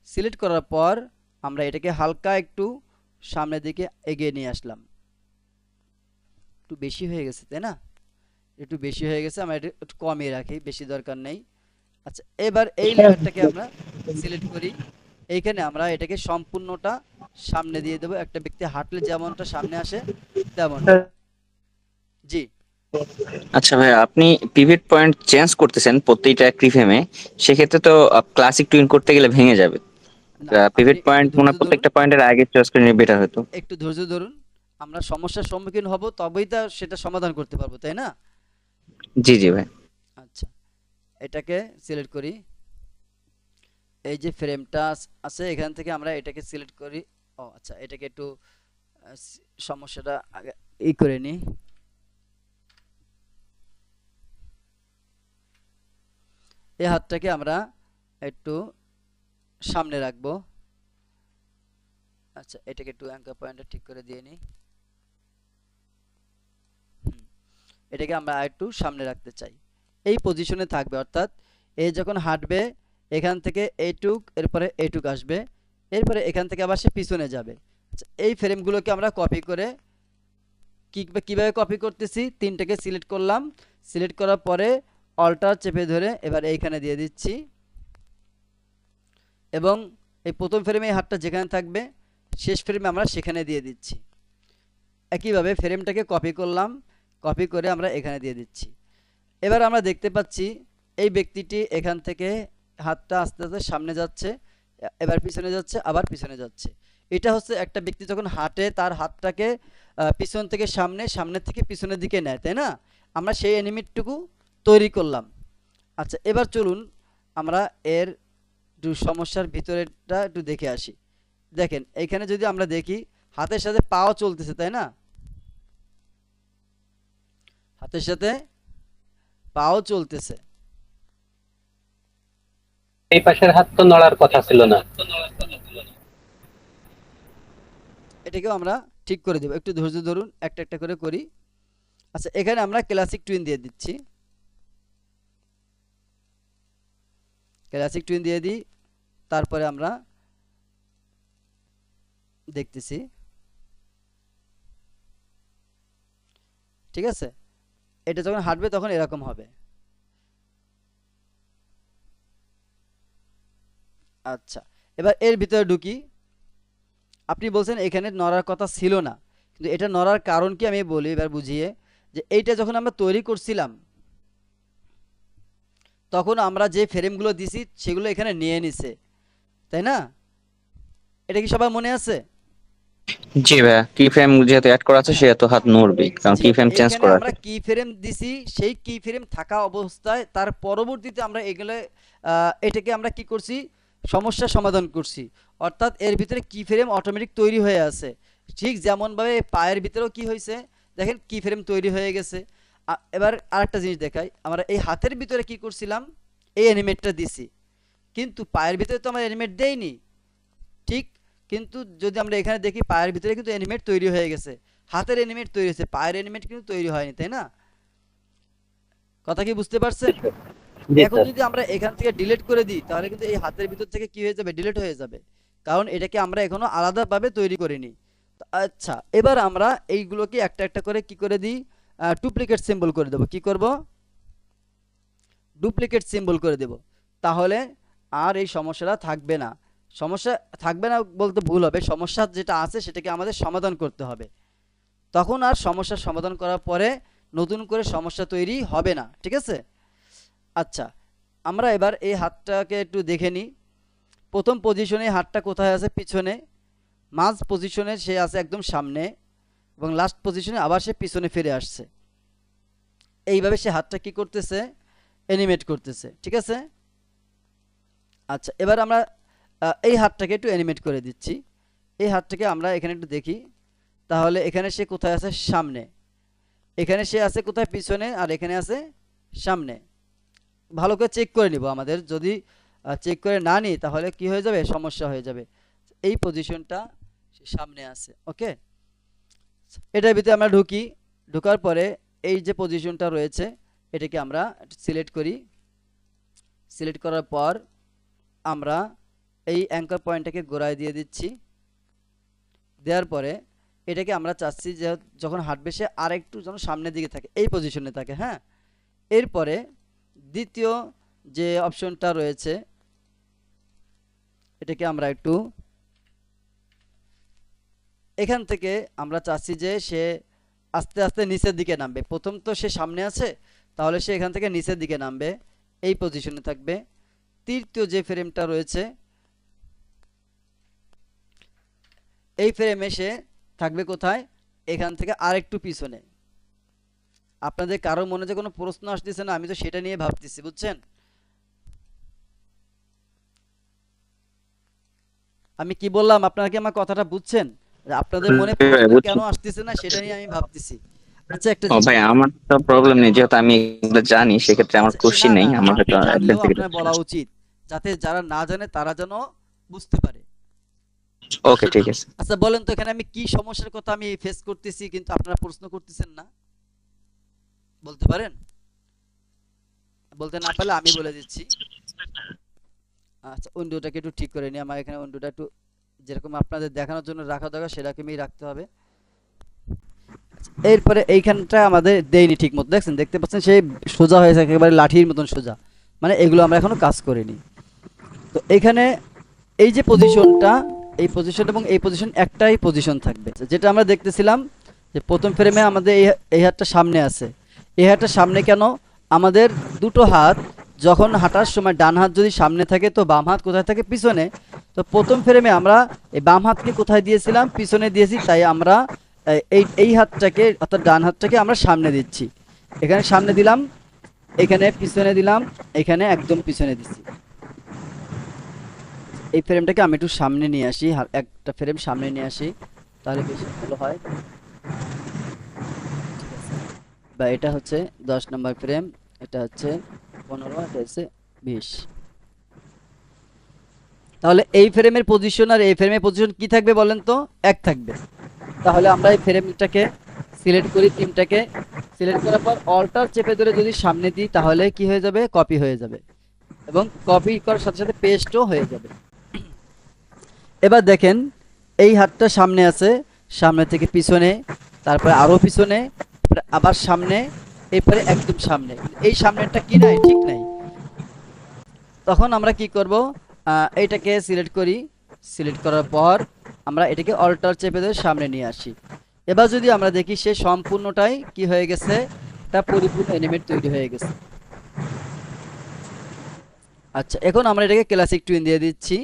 সিলেক্ট করার পর আমরা এটাকে হালকা একটু সামনের দিকে এগিয়ে নিয়ে আসলাম। একটু বেশি হয়ে গেছে, তাই না? একটু বেশি হয়ে গেছে, আমরা এটা একটু কমিয়ে রাখি, বেশি দরকার নেই। আচ্ছা, এবার এই লেয়ারটাকে আমরা সিলেক্ট করি। এইখানে আমরা এটাকে সম্পূর্ণটা সামনে দিয়ে দেবো, একটা ব্যক্তি হাঁটলে যেমনটা সামনে আসে তেমনটা। জি। আচ্ছা ভাই, আপনি পিভট পয়েন্ট চেঞ্জ করতেছেন প্রত্যেকটা ফ্রেমে, সেক্ষেত্রে তো ক্লাসিক টুইন করতে গেলে ভেঙে যাবে। না, আপনি পিভট একটু পয়েন্ট মনে ধৈর্য হয় ধরুন, প্রত্যেকটা পয়েন্টের আগে চয়েস করে নিলে বেটার হতো। একটু ধৈর্য ধরুন। আমরা সমস্যার সম্মুখীন হব, তবেই তা সেটা সমাধান করতে পারবো, তাই না? জি জি ভাই। আচ্ছা, এটাকে সিলেক্ট করি। এই যে ফ্রেমটা আছে, এখান থেকে আমরা এটাকে সিলেক্ট করি। ও আচ্ছা, এটাকে একটু সমস্যাটা আগে করে নিই। এই হাতটাকে আমরা একটু সামনে রাখবো। আচ্ছা, এটাকে একটু অ্যাঙ্কার পয়েন্টটা ঠিক করে দিয়ে নিই। এটাকে আমরা একটু সামনে রাখতে চাই, এই পজিশনে থাকবে, অর্থাৎ এই যখন হাঁটবে এখান থেকে এইটুক, এরপরে এইটুক আসবে, এরপরে এখান থেকে আবার সে পিছনে যাবে। আচ্ছা, এই ফ্রেমগুলোকে আমরা কপি করে কিভাবে কপি করতেছি, তিনটাকে সিলেক্ট করলাম, সিলেক্ট করার পরে অল্টার চেপে ধরে এবার এইখানে দিয়ে দিচ্ছি, এবং এই প্রথম ফ্রেমে এই হাতটা যেখানে থাকবে, শেষ ফ্রেমে আমরা সেখানে দিয়ে দিচ্ছি। একইভাবে ফ্রেমটাকে কপি করলাম, কপি করে আমরা এখানে দিয়ে দিচ্ছি। এবার আমরা দেখতে পাচ্ছি এই ব্যক্তিটি এখান থেকে হাতটা আস্তে আস্তে সামনে যাচ্ছে, এবার পিছনে যাচ্ছে, আবার পিছনে যাচ্ছে। এটা হচ্ছে একটা ব্যক্তি যখন হাঁটে তার হাতটাকে পিছন থেকে সামনে, সামনের থেকে পিছনের দিকে নেয়, তাই না? আমরা সেই অ্যানিমেটটুকু তৈরি করলাম। আচ্ছা, এবার চলুন আমরা এর একটু সমস্যার ভিতরেটা একটু দেখে আসি। দেখেন, এখানে যদি আমরা দেখি, হাতের সাথে পাও চলতেছে, তাই না? হাতের সাথে পাও চলতেছে। এই পাশের হাত তো নড়ার কথা ছিল না। এটাকেও আমরা ঠিক করে দেব, একটু ধৈর্য ধরুন, একটা একটা করে করি। আচ্ছা, এখানে আমরা ক্লাসিক টুইন দিয়ে দিচ্ছি, ক্লাসিক টুইন দিয়ে দিই। তারপরে আমরা দেখতেছি, ঠিক আছে? এটা যখন হাঁটবে তখন এরকম হবে। আচ্ছা, এবার এর ভিতরে ঢুকি। আপনি বলছেন এখানে নড়ার কথা ছিল না, কিন্তু এটা নড়ার কারণ কি আমি বলি এবার বুঝিয়ে, যে এইটা যখন আমরা তৈরি করছিলাম, তখন আমরা যে ফ্রেমগুলো দিছি সেগুলো এখানে নিয়ে নিছে, তাই না? এটা কি সবার মনে আছে? জি ভাইয়া, কি ফ্রেম যেহেতু অ্যাড করা আছে হ্যাঁ, সেহেতু হাত নড়বেই, কারণ জি। কি ফ্রেম চেঞ্জ এইখানে করা আমরা আছে। কি ফ্রেম দিছি, সেই কি ফ্রেম থাকা অবস্থায় তার পরবর্তীতে আমরা এগুলো এটাকে আমরা কি করছি, সমস্যার সমাধান করছি। অর্থাৎ এর ভিতরে কি ফ্রেম অটোমেটিক তৈরি হয়ে আছে। ঠিক যেমনভাবে পায়ের ভিতরেও কি হয়েছে, দেখেন কি ফ্রেম তৈরি হয়ে গেছে। এবার আরেকটা জিনিস দেখাই, আমরা এই হাতের ভিতরে কি করছিলাম, এই অ্যানিমেটটা দিছি, কিন্তু পায়ের ভিতরে তো আমরা অ্যানিমেট দেইনি, ঠিক। কিন্তু যদি আমরা এখানে দেখি পায়ের ভিতরে কিন্তু অ্যানিমেট তৈরি হয়ে গেছে, হাতের অ্যানিমেট তৈরি হয়েছে, পায়ের অ্যানিমেট কিন্তু তৈরি হয়নি, তাই না? কথা কি বুঝতে পারছেন? জি এখন স্যার। যদি আমরা এখান থেকে ডিলিট করে দিই তাহলে কিন্তু এই হাতের ভিতর থেকে কি হয়ে যাবে, ডিলিট হয়ে যাবে, কারণ এটাকে আমরা এখনো আলাদাভাবে তৈরি করিনি। তো আচ্ছা, এবার আমরা এইগুলোকে একটা একটা করে কি করে দিই, ডুপ্লিকেট সিম্বল করে দেব। কি করব? ডুপ্লিকেট সিম্বল করে দেব। তাহলে আর এই সমস্যাটা থাকবে না। সমস্যা থাকবে না বলতে ভুল হবে, সমস্যা যেটা আছে সেটাকে আমাদের সমাধান করতে হবে। তখন আর সমস্যার সমাধান করার পরে নতুন করে সমস্যা তৈরি হবে না, ঠিক আছে? আচ্ছা, আমরা এবার এই হাতটাকে একটু দেখে নিই। প্রথম পজিশনে হাতটা কোথায় আছে, পিছনে। মাঝ পজিশনে সে আছে একদম সামনে, এবং লাস্ট পজিশনে আবার সে পিছনে ফিরে আসছে। এইভাবে সে হাতটা কি করতেছে, অ্যানিমেট করতেছে, ঠিক আছে? আচ্ছা, এবার আমরা এই হাতটাকে একটু অ্যানিমেট করে দিচ্ছি। এই হাতটাকে আমরা এখানে একটু দেখি, তাহলে এখানে সে কোথায় আছে, সামনে। এখানে সে আছে কোথায়, পিছনে, আর এখানে আছে সামনে। ভালো করে চেক করে নিব, আমাদের যদি চেক করে না নিই তাহলে কি হয়ে যাবে, সমস্যা হয়ে যাবে। এই পজিশনটা সামনে আছে, ওকে। এটার ভিতরে আমরা ঢুকি, ঢোকার পরে এই যে পজিশনটা রয়েছে এটাকে আমরা সিলেক্ট করি। সিলেক্ট করার পর আমরা এই অ্যাঙ্কার পয়েন্টটাকে গোড়ায় দিয়ে দিচ্ছি। দেওয়ার পরে এটাকে আমরা চাচ্ছি যে যখন হাঁটবে সে আর একটু যেন সামনের দিকে থাকে, এই পজিশনে থাকে, হ্যাঁ। এরপরে দ্বিতীয় যে অপশনটা রয়েছে এটাকে আমরা একটু এখান থেকে আমরা চাচ্ছি যে সে আস্তে আস্তে নিচের দিকে নামবে। প্রথম তো সে সামনে আছে, তাহলে সে এখান থেকে নিচের দিকে নামবে, এই পজিশনে থাকবে। তৃতীয় যে ফ্রেমটা রয়েছে এই ফ্রেমে সে থাকবে কোথায়, এখান থেকে আরেকটু পিছনে। আপনাদের কারো মনে যে কোনো প্রশ্ন আসতেছে না, আমি তো সেটা নিয়ে ভাবতেছি, বুঝছেন? আমি কি বললাম, আপনারা কি আমার কথাটা বুঝছেন? আপনাদের মনে জি ভাই, প্রশ্ন বুঝছি। কেন আসতেছে না সেটা নিয়ে আমি ভাবতেছি। আচ্ছা, একটা ও ভাই, আমার তো প্রবলেম নেই, যেহেতু আমি এগুলো জানি সেক্ষেত্রে আমার আচ্ছা, কোশ্চিন না নেই, না, আমার আপনি হয়তো জানলেও অ্যাডভান্স থেকে। আপনার বলা উচিত, যাতে যারা না জানে তারা যেন বুঝতে পারে। ওকে, ঠিক আছে। আচ্ছা, বলেন তো এখানে আমি কি সমস্যার কথা আমি ফেস করতেছি কিন্তু আপনারা প্রশ্ন করতেছেন না, বলতে পারেন? বলতে না পারলে আমি বলে দিচ্ছি। আচ্ছা, উইন্ডোটাকে একটু ঠিক করে নিই, আমার এখানে উইন্ডোটা একটু যেরকম আপনাদের দেখানোর জন্য রাখা দরকার সেরকমই রাখতে হবে। এরপরে এইখানটা আমাদের দেয়নি ঠিক মতো, দেখছেন, দেখতে পাচ্ছেন সেই সোজা হয়েছে একেবারে লাঠির মতন সোজা, মানে এগুলো আমরা এখনো কাজ করিনি। তো এখানে এই যে পজিশনটা, এই পজিশন এবং এই পজিশন একটাই পজিশন থাকবে, যেটা আমরা দেখতেছিলাম যে প্রথম ফ্রেমে আমাদের এই হাতটা সামনে আছে। এই হাতটা সামনে কেন, আমাদের দুটো হাত যখন হাঁটার সময় ডান হাত যদি সামনে থাকে তো বাম হাত কোথায় থাকে, পিছনে। তো প্রথম ফ্রেমে আমরা এই বাম হাতকে কোথায় দিয়েছিলাম, পিছনে দিয়েছি, তাই আমরা এই হাতটাকে অর্থাৎ ডান হাতটাকে আমরা সামনে দিচ্ছি। এখানে সামনে দিলাম, এখানে পিছনে দিলাম, এখানে একদম পিছনে দিচ্ছি। এই ফ্রেমটাকে আমি একটু সামনে নিয়ে আসি, একটা ফ্রেম সামনে নিয়ে আসি, তাহলে বেশি ভালো হয়। ঠিক আছে, বা এটা হচ্ছে 10 নম্বর ফ্রেম, এটা হচ্ছে 15, এটা হচ্ছে 20। তাহলে এই ফ্রেমের পজিশন আর এই ফ্রেমের পজিশন কি থাকবে বলেন তো, এক থাকবে। তাহলে আমরা এই ফ্রেমটাকে সিলেক্ট করি, তিনটাকে সিলেক্ট করার পর অল্টার চেপে ধরে যদি সামনে দিই তাহলে কি হয়ে যাবে, কপি হয়ে যাবে, এবং কপি করার সাথে সাথে পেস্টও হয়ে যাবে। এবার দেখেন এই হাতটা সামনে আছে, সামনে থেকে পিছনে, তারপরে আরো পিছনে, তারপরে আবার সামনে, এরপরে একদম সামনে। এই সামনেরটা কি নাই, ঠিক নাই। তখন আমরা কি করব, এইটাকে সিলেক্ট করি। সিলেক্ট করার পর আমরা এটাকে অল্টার চেপে ধরে সামনে নিয়ে আসি। এবার যদি আমরা দেখি সে সম্পূর্ণটাই কি হয়ে গেছে, একটা পরিপূর্ণ এলিমেন্ট তৈরি হয়ে গেছে। আচ্ছা, এখন আমরা এটাকে ক্লাসিক টুইন দিয়ে দিচ্ছি,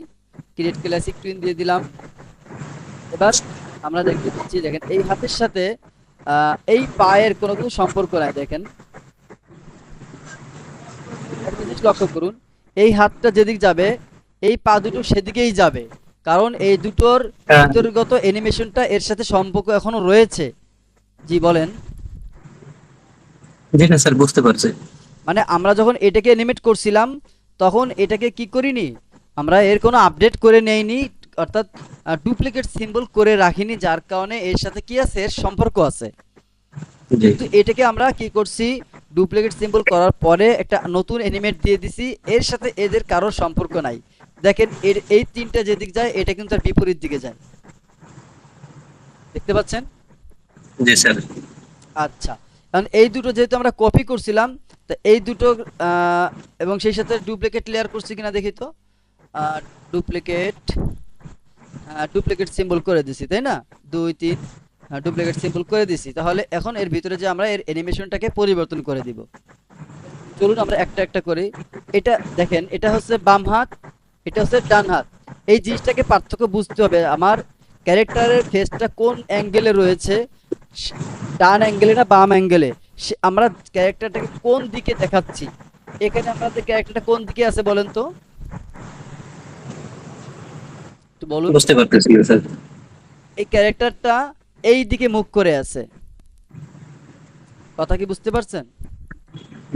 ক্রিয়েট ক্লাসিক টুইন দিয়ে দিলাম। এবার আমরা দেখতে পাচ্ছি, দেখেন এই হাতের সাথে এই পায়ের কোনো কিছু সম্পর্ক নাই। দেখেন একটা জিনিস লক্ষ্য করুন, এই হাতটা যেদিক যাবে এই পা দুটো সেদিকেই যাবে, কারণ এই দুটোর হ্যাঁ, ভিতরগত অ্যানিমেশনটা এর সাথে সম্পর্ক এখনো রয়েছে। জি বলেন। জি না স্যার, বুঝতে পারছি। মানে আমরা যখন এটাকে অ্যানিমেট করছিলাম তখন এটাকে কি করিনি, আমরা এর কোনো আপডেট করে নেইনি, অর্থাৎ ডুপ্লিকেট সিম্বল করে রাখিনি, যার কারণে এর সাথে কি আছে, এর সম্পর্ক আছে। জি কিন্তু এটাকে আমরা কি করছি, ডুপ্লিকেট সিম্বল করার পরে একটা নতুন অ্যানিমেট দিয়ে দিছি, এর সাথে এদের কারোর সম্পর্ক নাই। দেখেন এর এই তিনটা যেদিক যায় এটা কিন্তু তার বিপরীত দিকে যায়, দেখতে পাচ্ছেন? জি স্যার। আচ্ছা, কারণ এই দুটো যেহেতু আমরা কপি করছিলাম, তো এই দুটো এবং সেই সাথে ডুপ্লিকেট লেয়ার করছি কিনা দেখি তো। ডুপ্লিকেট ডুপ্লিকেট সিম্বল করে দিছি, তাই না? 2 3 ডুপ্লিকেট সিম্বল করে দিছি। তাহলে এখন এর ভিতরে যে আমরা এর অ্যানিমেশনটাকে পরিবর্তন করে দিব। চলুন আমরা একটা একটা করি। এটা দেখেন, এটা হচ্ছে বাম হাত, এটা হচ্ছে ডান হাত। এই জিনিসটাকে পার্থক্য বুঝতে হবে, আমার ক্যারেক্টারের ফেসটা কোন অ্যাঙ্গেলে রয়েছে, সে- ডান অ্যাঙ্গেলে না বাম অ্যাঙ্গেলে, আমরা ক্যারেক্টারটাকে কোন দিকে দেখাচ্ছি। এখানে আমাদের ক্যারেক্টারটা কোন দিকে আছে বলেন তো, একটু বলুন। বুঝতে পারতেছি না স্যার। এই ক্যারেক্টারটা এই দিকে মুখ করে আছে, কথা কি বুঝতে পারছেন?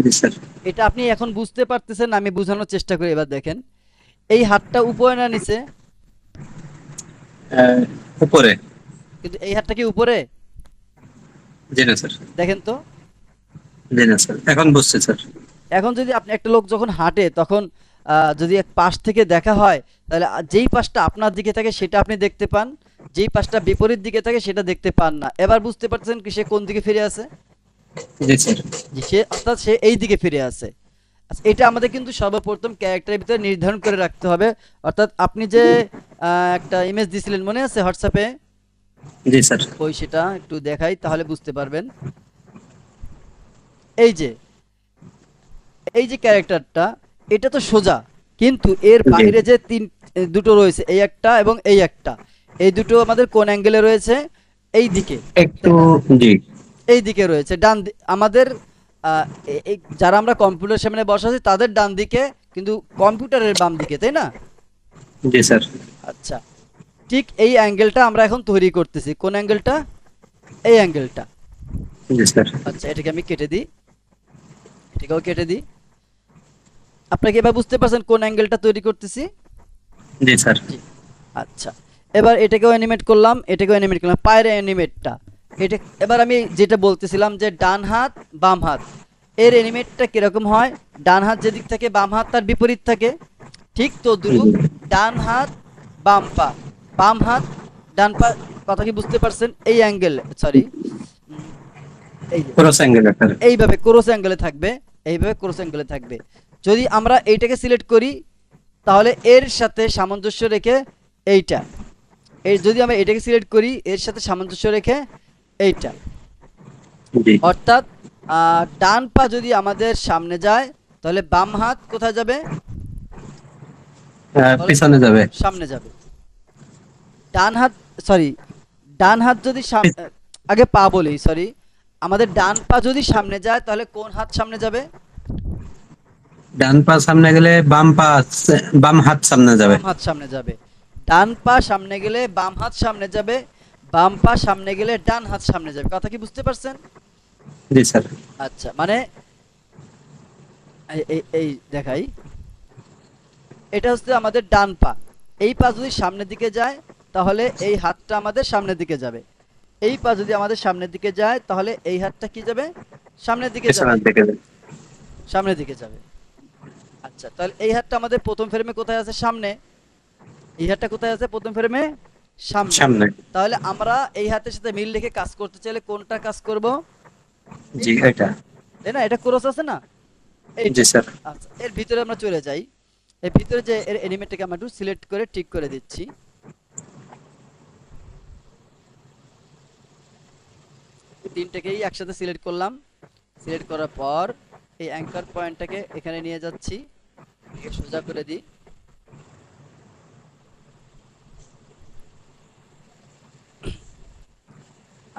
জি স্যার। এটা আপনি এখন বুঝতে পারতেছেন, আমি বোঝানোর চেষ্টা করি। এবার দেখেন এই হাতটা উপরে না নিচে, আহ, উপরে। কিন্তু এই হাতটা কি উপরে, জি না স্যার। দেখেন তো। জি না স্যার, এখন বুঝছি স্যার। এখন যদি আপনি একটা লোক যখন হাঁটে তখন যদি এক পাশ থেকে দেখা হয়, তাহলে যেই পাশটা আপনার দিকে থাকে সেটা আপনি দেখতে পান, যেই পাশটা বিপরীত দিকে থাকে সেটা দেখতে পান না। এবার বুঝতে পারছেন কি সে কোন দিকে ফিরে আছে? জি স্যার। যে সে, অর্থাৎ সে এই দিকে ফিরে আছে। আচ্ছা, এটা আমাদের কিন্তু সর্বপ্রথম ক্যারেক্টারের ভিতরে নির্ধারণ করে রাখতে হবে। অর্থাৎ আপনি যে একটা ইমেজ দিছিলেন মনে আছে হোয়াটসঅ্যাপে, জি স্যার। ওই সেটা একটু দেখাই তাহলে বুঝতে পারবেন। এই যে এই যে ক্যারেক্টারটা, এটা তো সোজা, কিন্তু এর জি। বাইরে যে দুটো রয়েছে, এই একটা এবং এই একটা, এই দুটো আমাদের কোন অ্যাঙ্গেলে রয়েছে, এই দিকে, একটু। তাই না? জি। এই দিকে রয়েছে আমাদের যারা আমরা কম্পিউটার সামনে বসা আছি তাদের ডান দিকে, কিন্তু কম্পিউটারের বাম দিকে, তাই না? জি স্যার। আচ্ছা, ঠিক এই অ্যাঙ্গেলটা আমরা এখন তৈরি করতেছি। কোন অ্যাঙ্গেলটা? এই অ্যাঙ্গেলটা। জি স্যার। আচ্ছা, এটাকে আমি কেটে দিই, এটাকেও কেটে দিই। আপনাকে এবার বুঝতে পারছেন কোন অ্যাঙ্গেলটা তৈরি করতেছি? জি স্যার। জি। আচ্ছা, এবার এটাকেও অ্যানিমেট করলাম, এটাকেও অ্যানিমেট করলাম, পায়ের অ্যানিমেটটা। এটা এবার আমি যেটা বলতেছিলাম যে ডান হাত বাম হাত, এর অ্যানিমেটটা কিরকম হয়, ডান হাত যেদিক থাকে বাম হাত তার বিপরীত থাকে, ঠিক তদ্রূপ ডান হাত বাম পা, বাম হাত ডান পা। কথা কি বুঝতে পারছেন? এই অ্যাঙ্গেল, সরি, এই যে ক্রস অ্যাঙ্গেল স্যার। এইভাবে ক্রস অ্যাঙ্গেলে থাকবে, এইভাবে ক্রস অ্যাঙ্গেলে থাকবে। যদি আমরা এইটাকে সিলেক্ট করি তাহলে এর সাথে সামঞ্জস্য রেখে এইটা, এই যদি আমরা এটাকে সিলেক্ট করি এর সাথে সামঞ্জস্য রেখে এইটা, জি। অর্থাৎ ডান পা যদি আমাদের সামনে যায় তাহলে বাম হাত কোথায় যাবে বলেন তো? পিছনে যাবে। সামনে যাবে। ডান হাত, সরি, ডান হাত যদি আগে পা বলি, সরি, আমাদের ডান পা যদি সামনে যায় তাহলে কোন হাত সামনে যাবে? ডান পা সামনে গেলে বাম পা, বাম হাত সামনে যাবে। বাম হাত সামনে যাবে। ডান পা সামনে গেলে বাম হাত সামনে যাবে, বাম পা সামনে গেলে ডান হাত সামনে যাবে। কথা কি বুঝতে পারছেন? জি স্যার। আচ্ছা, মানে এই দেখাই, এটা হচ্ছে আমাদের ডান পা। এই পা যদি সামনের দিকে যায় তাহলে এই হাতটা আমাদের সামনের দিকে যাবে। এই পা যদি আমাদের সামনের দিকে যায় তাহলে এই হাতটা কি যাবে? সামনের দিকে যাবে, পিছনের দিকে যাবে। সামনের দিকে যাবে। আচ্ছা, তাহলে এই হাতটা আমাদের প্রথম ফ্রেমে কোথায় আছে? সামনে। এই হাতটা কোথায় আছে প্রথম ফ্রেমে? সামনে। সামনে। তাহলে আমরা এই হাতের সাথে মিল রেখে কাজ করতে চাইলে কোনটা কাজ করব? জি এটা। তাই না? এটা ক্রস আছে না, জি এইটা। স্যার। আচ্ছা, এর ভিতরে আমরা চলে যাই। এর ভিতরে যে এর এলিমেন্টটাকে আমরা একটু সিলেক্ট করে ঠিক করে দিচ্ছি। তিনটাকেই একসাথে সিলেক্ট করলাম। সিলেক্ট করার পর এই অ্যাঙ্কার পয়েন্টটাকে এখানে নিয়ে যাচ্ছি। একে সোজা করে দিই।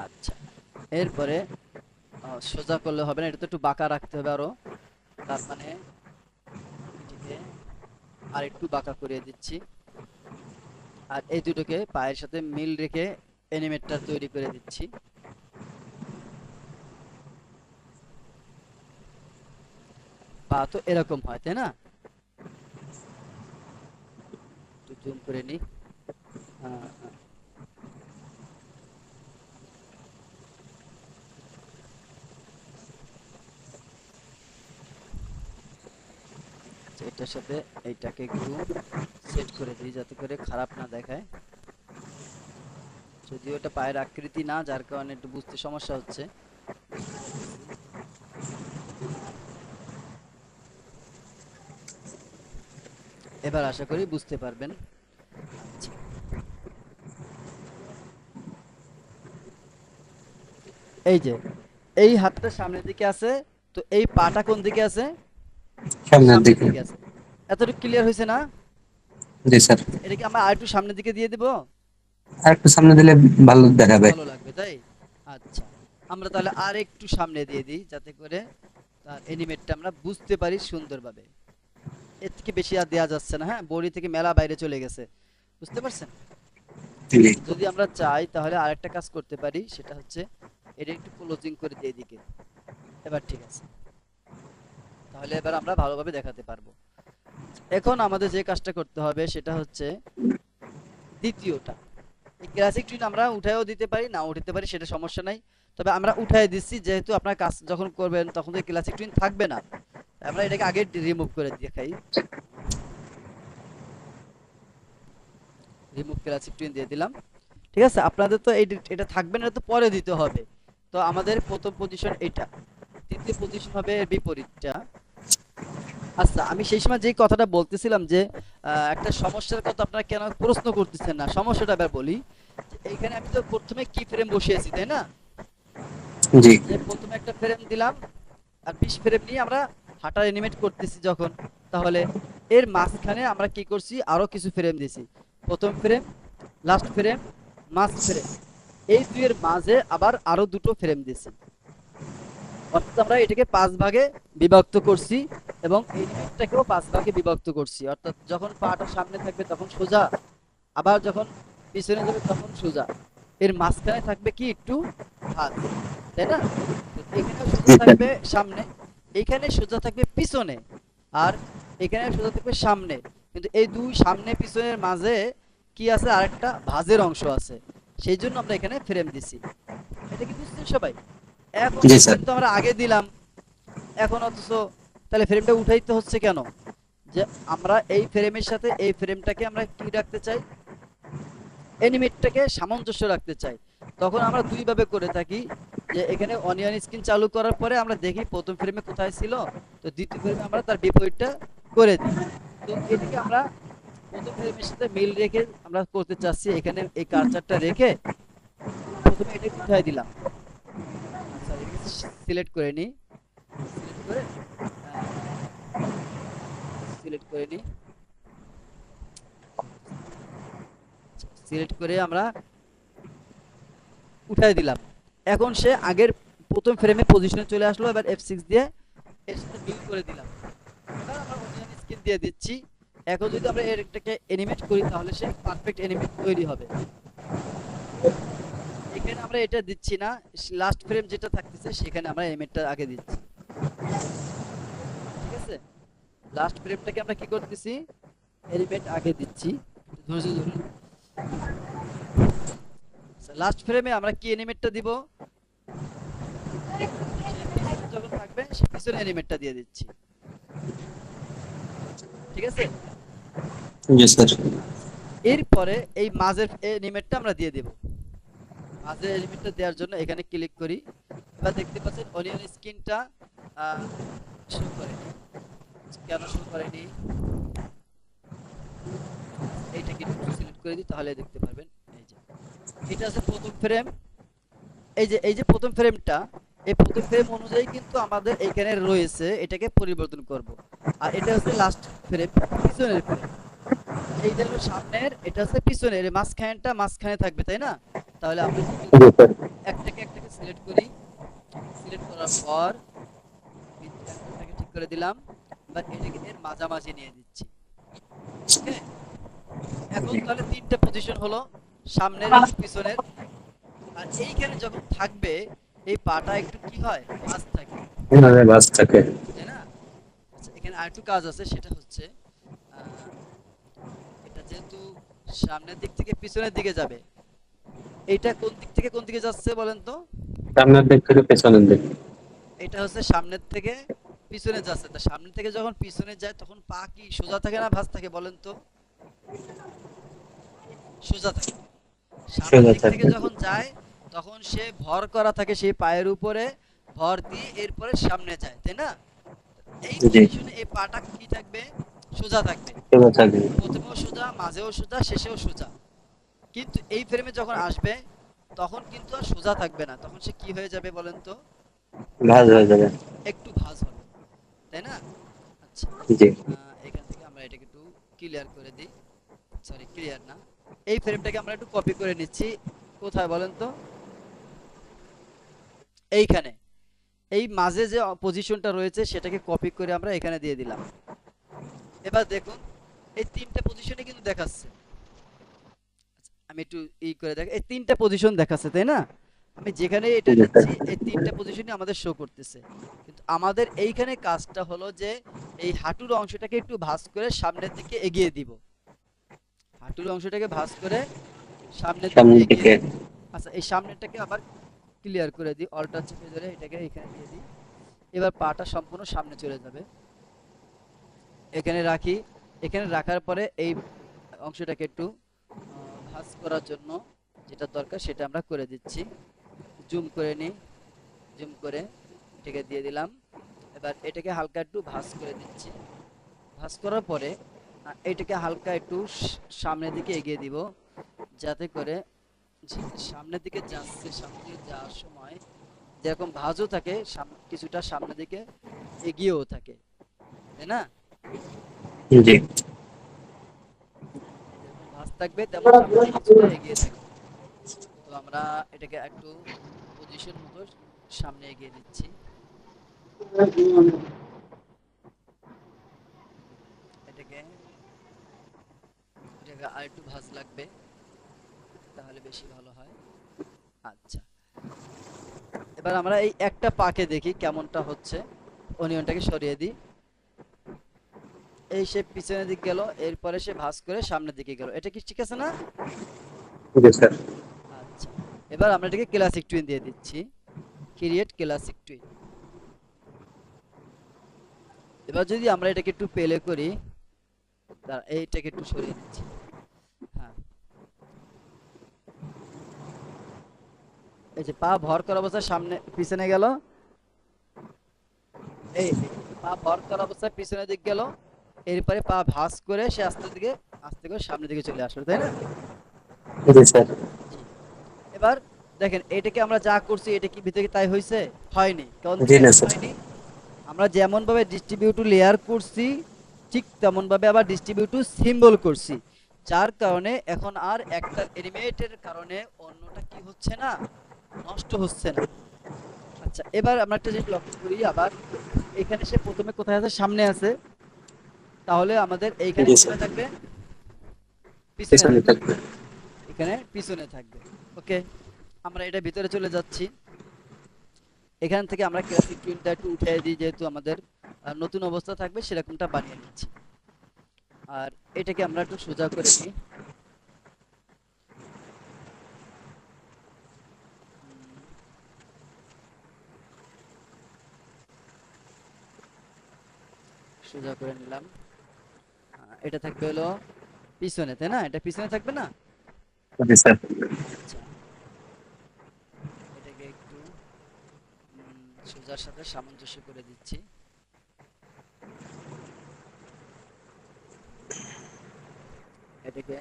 আচ্ছা, এরপরে সোজা করলে হবে না, এটা তো একটু বাঁকা রাখতে হবে আরো। তার মানে এটিকে আর একটু বাঁকা করে দিচ্ছি। আর এই দুটোকে পায়ের সাথে মিল রেখে অ্যানিমেটটা তৈরি করে দিচ্ছি। পা তো এরকম হয়, তাই না? একটু জুম করে নি। এটার সাথে এইটাকে একটু সেট করে দিই যাতে করে খারাপ না দেখায়। যদিও এটা পায়ের আকৃতি না, যার কারণে একটু বুঝতে সমস্যা হচ্ছে। এবার আশা করি বুঝতে পারবেন। আচ্ছা, এই যে এই হাতটা সামনের দিকে আছে, তো এই পাটা কোন দিকে আছে? সামনের সামনের দিকে। দিকে আছে। এতটুকু ক্লিয়ার হয়েছে না? জি স্যার। এটা কি আমরা আরেকটু সামনের দিকে দিয়ে দেব? আর একটু সামনে দিলে ভালো দেখাবে। ভালো লাগবে, তাই? আচ্ছা, আমরা তাহলে আর একটু সামনে দিয়ে দিই যাতে করে তার এনিমেটটা আমরা বুঝতে পারি সুন্দরভাবে। এর থেকে বেশি আর দেওয়া যাচ্ছে না, হ্যাঁ, বডি থেকে মেলা বাইরে চলে গেছে, বুঝতে পারছেন? জি। যদি আমরা চাই তাহলে আরেকটা কাজ করতে পারি, সেটা হচ্ছে এটা একটু ক্লোজিং করে দিয়ে দিকে। এবার ঠিক আছে, তাহলে এবার আমরা ভালোভাবে দেখাতে পারবো। এখন আমাদের যে কাজটা করতে হবে সেটা হচ্ছে দ্বিতীয়টা। এই ক্লাসিক টুইন আমরা উঠায়ও দিতে পারি, না উঠাতে পারি, সেটা সমস্যা নাই। তবে আমরা উঠায় দিচ্ছি যেহেতু আপনার কাজ যখন করবেন তখন তো ক্লাসিক টুইন থাকবে না। আমরা এটাকে আগে রিমুভ করে দেখাই। রিমুভ ক্লাসিক টুইন দিয়ে দিলাম। ঠিক আছে, আপনাদের তো এটা থাকবে না, তো পরে দিতে হবে। তো আমাদের প্রথম পজিশন এটা, দ্বিতীয় পজিশন হবে এর বিপরীতটা। আচ্ছা, আমি সেই সময় যে কথাটা বলতেছিলাম যে একটা সমস্যার কথা আপনারা কেন প্রশ্ন করতেছেন না, সমস্যাটা এবার বলি। এইখানে আমি তো প্রথমে কি ফ্রেম বসিয়েছি, তাই না? জি। যে প্রথমে একটা ফ্রেম দিলাম, আর 20 ফ্রেম নিয়ে আমরা হাঁটা অ্যানিমেট করতেছি যখন, তাহলে এর মাঝখানে আমরা কি করছি, আরো কিছু ফ্রেম দিছি। প্রথম ফ্রেম, লাস্ট ফ্রেম, মাঝ ফ্রেম, এই দুইয়ের মাঝে আবার আরো দুটো ফ্রেম দিছি। অর্থাৎ আমরা এটাকে 5 ভাগে বিভক্ত করছি এবং এই এলিমেন্টটাকেও 5 ভাগে বিভক্ত করছি। অর্থাৎ যখন পাটা সামনে থাকবে তখন সোজা, আবার যখন পিছনে যাবে তখন সোজা। এর মাঝখানে থাকবে কি একটু ভাঁজ, তাই না? তো এখানে সোজা থাকবে সামনে, এখানে সোজা থাকবে পিছনে, আর এখানে সোজা থাকবে সামনে। কিন্তু এই দুই সামনে পিছনের মাঝে কি আছে, আরেকটা ভাঁজের অংশ আছে। সেই জন্য আমরা এখানে ফ্রেম দিছি। এটা কি বুঝছেন সবাই? এখন জি স্যার। ফ্রেম তো আমরা আগে দিলাম, এখন অথচ তাহলে ফ্রেমটা উঠাইতে হচ্ছে কেন? যে আমরা এই ফ্রেমের সাথে এই ফ্রেমটাকে আমরা কি রাখতে চাই, অ্যানিমেটটাকে সামঞ্জস্য রাখতে চাই। তখন আমরা দুই ভাবে করে থাকি, যে এখানে অনিয়ন স্ক্রিন চালু করার পরে আমরা দেখি প্রথম ফ্রেমে কোথায় ছিল, তো দ্বিতীয় ফ্রেমে আমরা তার বিপরীতটা করে দিই। তো এদিকে আমরা প্রথম ফ্রেমের সাথে মিল রেখে আমরা করতে চাচ্ছি, এখানে এই কার্সারটা রেখে প্রথমে এটা উঠাই দিলাম। আচ্ছা, এটাকে সিলেক্ট করে নিই, সিলেক্ট করে সিলেক্ট করে নিই, সিলেক্ট করে আমরা উঠাই দিলাম। এখন সে আগের প্রথম ফ্রেমে পজিশনে চলে আসলো। এবার F6 দিয়ে এর সাথে মিল করে দিলাম। এবার আমরা অনিয়ন স্কিন দিয়ে দিচ্ছি। এখন যদি আমরা এটাকে অ্যানিমেট করি তাহলে সে পারফেক্ট অ্যানিমেট তৈরি হবে। এখানে আমরা এটা দিচ্ছি না, লাস্ট ফ্রেম যেটা থাকতেছে সেখানে আমরা অ্যানিমেটটা আগে দিচ্ছি। ঠিক আছে, লাস্ট ফ্রেমটাকে আমরা কি করতেছি, অ্যানিমেট আগে দিচ্ছি। ধৈর্য ধরুন। লাস্ট ফ্রেমে আমরা কি অ্যানিমেটটা দিব, যখন থাকবে সে পিছনে অ্যানিমেটটা দিয়ে দিচ্ছি। ঠিক আছে, জি স্যার। এরপরে এই মাঝের এলিমেন্টটা আমরা দিয়ে দেব। মাঝের এলিমেন্টটা দেওয়ার জন্য এখানে ক্লিক করি। এবার দেখতে পাচ্ছেন অনিয়ন স্ক্রিনটা শো করেনি। কেন শো করেনি, এইটাকে একটু সিলেক্ট করে দিই, তাহলে দেখতে পারবেন। এই যে এটা আছে প্রথম ফ্রেম, এই যে প্রথম ফ্রেমটা, এই প্রথম ফ্রেম অনুযায়ী কিন্তু আমাদের এখানে রয়েছে, এটাকে পরিবর্তন করব। আর এটা হচ্ছে লাস্ট ফ্রেম, পিছনের ফ্রেম। এইটা হলো সামনের, এটা হচ্ছে পিছনের, এর মাঝখানেরটা মাঝখানে থাকবে, তাই না? তাহলে আমরা কি করব, জি স্যার। একটাকে একটাকে সিলেক্ট করি। সিলেক্ট করার পর অ্যাঙ্গেলটাকে ঠিক করে দিলাম। এবার এটাকে এর মাঝামাঝি নিয়ে দিচ্ছি। ওকে, এখন জি। তাহলে তিনটা পজিশন হলো, সামনের এবং পিছনের। আর এইখানে যখন থাকবে, এই পাটা একটু কি হয়, ভাঁজ থাকে, এভাবে বাস থাকে। তাই না? আচ্ছা, এখানে আরেকটু কাজ আছে, সেটা হচ্ছে আহ, এটা যেহেতু সামনের দিক থেকে পিছনের দিকে যাবে, এইটা কোন দিক থেকে কোন দিকে যাচ্ছে বলেন তো? সামনের দিক থেকে পেছনের দিক। এটা হচ্ছে সামনের থেকে পিছনে যাচ্ছে, তা সামনে থেকে যখন পিছনে যায় তখন পা কি সোজা থাকে না ভাঁজ থাকে বলেন তো? সোজা থাকে। সামনের সোজা দিক থেকে থাকে। যখন যায় তখন সে ভর করা থাকে সেই পায়ের উপরে, ভর দিয়ে এরপরে সামনে যায়, তাই না? এই জি। পজিশনে এই পাটা কি থাকবে, সোজা থাকবে। সোজা থাকে। প্রথমেও সোজা, মাঝেও সোজা, শেষেও সোজা। কিন্তু এই ফ্রেমে যখন আসবে তখন কিন্তু আর সোজা থাকবে না, তখন সে কি হয়ে যাবে বলেন তো? ভাঁজ হয়ে যাবে। একটু ভাঁজ হবে, তাই না? আচ্ছা, জি। এখান থেকে আমরা এটাকে একটু ক্লিয়ার করে দিই। সরি, ক্লিয়ার না, এই ফ্রেমটাকে আমরা একটু কপি করে নিচ্ছি। কোথায় বলেন তো? এইখানে, এই মাঝে যে পজিশনটা রয়েছে সেটাকে কপি করে আমরা এখানে দিয়ে দিলাম। এবার দেখুন, এই তিনটা পজিশনে কিন্তু দেখাচ্ছে। আচ্ছা, আমি একটু করে দেখ, এই তিনটা পজিশন দেখাচ্ছে, তাই না? আমি যেখানে এটা জি স্যার। নিচ্ছি এই তিনটা পজিশনই আমাদের শো করতেছে। কিন্তু আমাদের এইখানে কাজটা হলো যে এই হাঁটুর অংশটাকে একটু ভাঁজ করে সামনের দিকে এগিয়ে দিব। হাঁটুর অংশটাকে ভাঁজ করে সামনের দিকে সামনের এগিয়ে দিকে। দিব। আচ্ছা, এই সামনেরটাকে আবার ক্লিয়ার করে দিই, অল্টার চেপে ধরে এটাকে এখানে দিয়ে দিই। এবার পাটা সম্পূর্ণ সামনে চলে যাবে, এখানে রাখি। এখানে রাখার পরে এই অংশটাকে একটু ভাঁজ করার জন্য যেটা দরকার সেটা আমরা করে দিচ্ছি। জুম করে নিই, জুম করে এটাকে দিয়ে দিলাম। এবার এটাকে হালকা একটু ভাঁজ করে দিচ্ছি। ভাঁজ করার পরে এটাকে হালকা একটু সামনের দিকে এগিয়ে দিব, যাতে করে সামনের দিকে যাচ্ছে, সামনের দিকে যাওয়ার সময় যেরকম ভাঁজও থাকে কিছুটা সামনের দিকে এগিয়েও থাকে, তাই না? জি। যেরকম ভাঁজ থাকবে তেমন সামনের দিকে কিছুটা এগিয়ে থাকবে। তো আমরা এটাকে একটু পজিশন মতো সামনে এগিয়ে দিচ্ছি। এটাকে এটাকে আর একটু ভাঁজ লাগবে, তাহলে বেশি ভালো হয়। আচ্ছা, এবার আমরা এই একটা পাকে দেখি কেমনটা হচ্ছে। অনিয়নটাকে সরিয়ে দিই। এই সে পিছনের দিক গেল, এরপরে সে ভাঁজ করে সামনের দিকে গেল, এটা কি ঠিক আছে না? জি স্যার। আচ্ছা, এবার আমরা এটাকে ক্লাসিক টুইন দিয়ে দিচ্ছি, ক্রিয়েট ক্লাসিক টুইন। এবার যদি আমরা এটাকে একটু পেলে করি, এইটাকে একটু সরিয়ে নিচ্ছি। হ্যাঁ, এই যে পা ভর করা অবস্থায় সামনে পিছনে গেল, এই পা ভর করা অবস্থায় পিছনের দিক গেল, এরপরে পা ভাঁজ করে সে আস্তে করে সামনের দিকে চলে আসলো, তাই না? জি স্যার। জি। এবার দেখেন, এটাকে আমরা যা করছি এটা কি ভিতরে তাই হয়েছে? হয়নি। জি কেন না স্যার। হয়নি? আমরা যেমন ভাবে ডিস্ট্রিবিউটিভ লেয়ার করছি ঠিক তেমন ভাবে আবার ডিস্ট্রিবিউটিভ সিম্বল করছি, যার কারণে এখন আর একটা এলিমেন্টের কারণে অন্যটা কি হচ্ছে না, নষ্ট হচ্ছে না। আচ্ছা, এবার আমরা একটা জিনিস লক্ষ্য করি আবার, এখানে সে প্রথমে কোথায় আছে, সামনে আছে, তাহলে আমাদের এইখানে জি স্যার। কোথায় থাকবে, পিছনে পিছনে থাকবে। থাকবে। এখানে পিছনে থাকবে। ওকে, আমরা এটা ভিতরে চলে যাচ্ছি। এখান থেকে আমরা ক্লাসিক টুইনটা একটু উঠিয়ে দিই, যেহেতু আমাদের নতুন অবস্থা থাকবে সেরকমটা বানিয়ে নিচ্ছি। আর এটাকে আমরা একটু সোজা করে নিই। উম, সোজা করে নিলাম। এটা থাকবে হলো পিছনে, তাই না? এটা পিছনে থাকবে না? জি স্যার। আচ্ছা, এটাকে একটু সোজার সাথে সামঞ্জস্য করে দিচ্ছি। এটাকে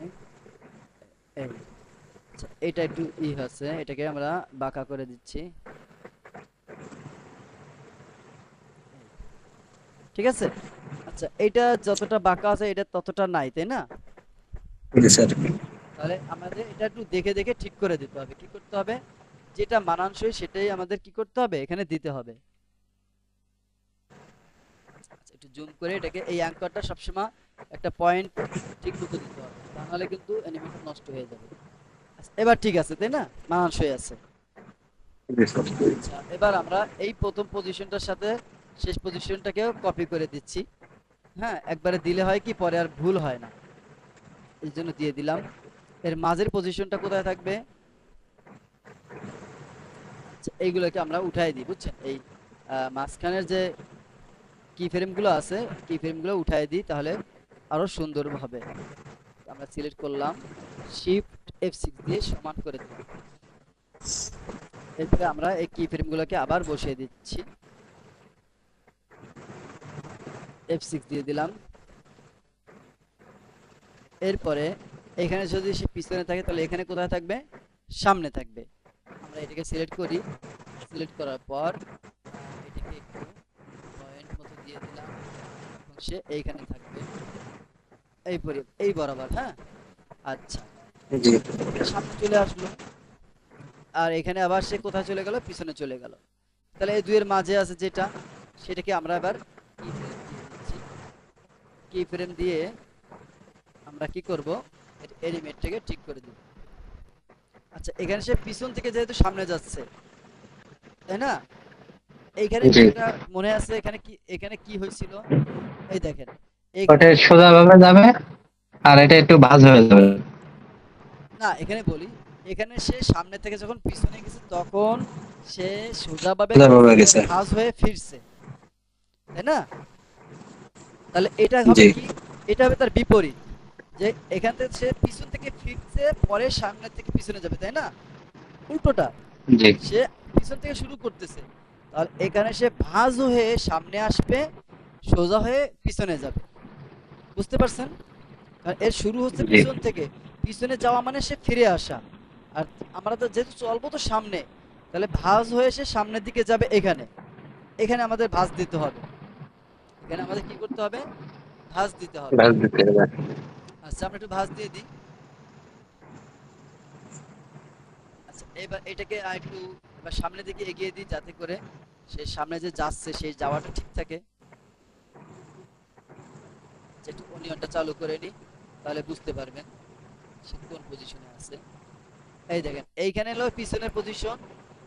এই, আচ্ছা, এটা একটু হচ্ছে, এটাকে আমরা বাঁকা করে দিচ্ছি। এই, ঠিক আছে। আচ্ছা, এটা যতটা বাঁকা আছে এটা ততটা নাই, তাই না? জি স্যার। তাহলে আমাদের এটা একটু দেখে দেখে ঠিক করে দিতে হবে। কি করতে হবে? যেটা মানানসই সেটাই আমাদের কি করতে হবে, এখানে দিতে হবে। আচ্ছা, একটু জুম করে এটাকে, এই অ্যাঙ্করটা সবসময় একটা পয়েন্ট ঠিক মতো দিতে হবে, তা নাহলে কিন্তু অ্যানিমেটর নষ্ট হয়ে যাবে। আচ্ছা, এবার ঠিক আছে তাই না, মানানসই আছে। জি স্যার। আচ্ছা, এবার আমরা এই প্রথম পজিশনটার সাথে শেষ পজিশনটাকেও কপি করে দিচ্ছি। হ্যাঁ, একবারে দিলে হয় কি পরে আর ভুল হয় না, এই জন্য দিয়ে দিলাম। এর মাঝের পজিশনটা কোথায় থাকবে? আচ্ছা, এইগুলোকে আমরা উঠাই দিই, বুঝছেন? এই মাঝখানের যে কি ফ্রেম গুলো আছে, কি ফ্রেম গুলো উঠাই দিই, তাহলে আরো সুন্দর হবে। আমরা সিলেক্ট করলাম, শিফট F6 দিয়ে সমান করে দিলাম। এরপরে আমরা এই কি ফ্রেম গুলোকে আবার বসিয়ে দিচ্ছি, F6 দিয়ে দিলাম। এরপরে এখানে যদি সে পিছনে থাকে তাহলে এখানে কোথায় থাকবে? সামনে থাকবে। আমরা এটাকে সিলেক্ট করি, সিলেক্ট করার পর এটাকে একটু পয়েন্ট মতো দিয়ে দিলাম এবং সে এইখানে থাকবে, এই বরাবর। হ্যাঁ, আচ্ছা, জি। এখানে সামনে চলে আসলো, আর এখানে আবার সে কোথায় চলে গেল? পিছনে চলে গেল। তাহলে এই দুইয়ের মাঝে আছে যেটা, সেটাকে আমরা এবার কি ফ্রেম দিয়ে দিচ্ছি। কি ফ্রেম দিয়ে আমরা কি করব, এলিমেন্টটাকে ঠিক করে দিব। আচ্ছা, এখানে সে পিছন থেকে যেহেতু সামনে যাচ্ছে, তাই না? এইখানে জি। বিষয়টা মনে আছে, এখানে কি, এখানে কি হয়েছিল? এই দেখেন, এইখানে ওটা সোজা ভাবে যাবে আর এটা একটু ভাঁজ হয়ে যাবে। না, এখানে বলি, এখানে সে সামনে থেকে যখন পিছনে গেছে তখন সে সোজাভাবে সোজা ভাবে গেছে, গেছে। ভাঁজ হয়ে ফিরছে, তাই না? তাহলে এটা হবে জি। কি, এটা হবে তার বিপরীত, যে এখান থেকে সে পিছন থেকে ফিরছে, পরে সামনে থেকে পিছনে যাবে, তাই না? উল্টোটা, জি। সে পিছন থেকে শুরু করতেছে, তাহলে এখানে সে ভাঁজ হয়ে সামনে আসবে, সোজা হয়ে পিছনে যাবে। বুঝতে পারছেন? কারণ এর শুরু হচ্ছে জি। পিছন থেকে, পিছনে যাওয়া মানে সে ফিরে আসা। আর আমরা তো যেহেতু চলবো তো সামনে, তাহলে ভাঁজ হয়ে সে সামনের দিকে যাবে। এখানে, এখানে আমাদের ভাঁজ দিতে হবে, এখানে আমাদের কি করতে হবে? ভাঁজ দিতে হবে। ভাঁজ দিতে হবে। আচ্ছা, আমরা একটু ভাঁজ দিয়ে দিই। আচ্ছা, এবার এটাকে আর একটু এবার সামনের দিকে এগিয়ে দিই, যাতে করে সে সামনে যে যাচ্ছে সেই যাওয়াটা ঠিক থাকে। আচ্ছা, একটু অনিয়নটা চালু করে নিই, তাহলে বুঝতে পারবেন সে কোন পজিশনে আছে। এই দেখেন, এইখানে হলো পিছনের পজিশন,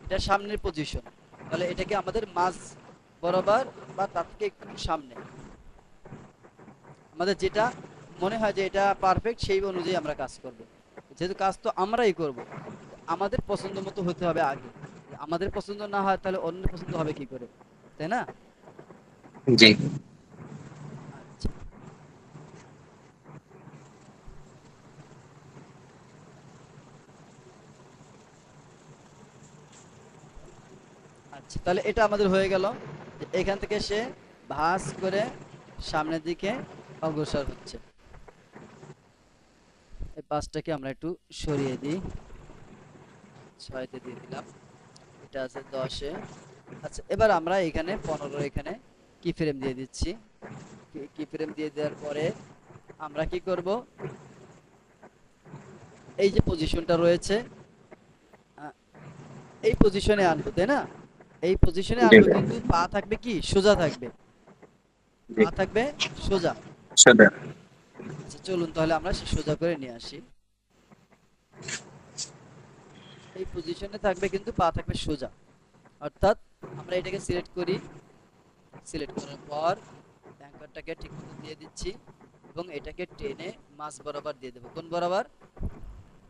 এটা সামনের পজিশন। তাহলে এটাকে আমাদের মাঝ বরাবর বা তার থেকে একটু সামনে, আমাদের যেটা মনে হয় যে এটা পারফেক্ট, সেই অনুযায়ী আমরা কাজ করব। যেহেতু কাজ তো আমরাই করব, আমাদের পছন্দ মতো হতে হবে আগে। আমাদের পছন্দ না হয় তাহলে অন্যের পছন্দ হবে কি করে, তাই না? জি। আচ্ছা, আচ্ছা, তাহলে এটা আমাদের হয়ে গেল যে এখান থেকে সে ভাঁজ করে সামনের দিকে অগ্রসর হচ্ছে। এই পাঁচটাকে আমরা একটু সরিয়ে দিই, 6-তে দিয়ে দিলাম, এটা আছে 10-এ। আচ্ছা, এবার আমরা এখানে 15, এখানে কি ফ্রেম দিয়ে দিচ্ছি। কি ফ্রেম দিয়ে দেওয়ার পরে আমরা কি করব, এই যে পজিশনটা রয়েছে, আহ, এই পজিশনে আনবো, তাই না? এই পজিশনে জি। আনবো, কিন্তু পা থাকবে কি, সোজা থাকবে, জি। পা থাকবে সোজা। সোজা। আচ্ছা, চলুন তাহলে আমরা সে সোজা করে নিয়ে আসি। এই পজিশনে থাকবে কিন্তু পা থাকবে সোজা, অর্থাৎ আমরা এটাকে সিলেক্ট করি, সিলেক্ট করার পর অ্যাঙ্কারটাকে ঠিকমতো দিয়ে দিচ্ছি এবং এটাকে টেনে মাঝ বরাবর দিয়ে দেবো। কোন বরাবর?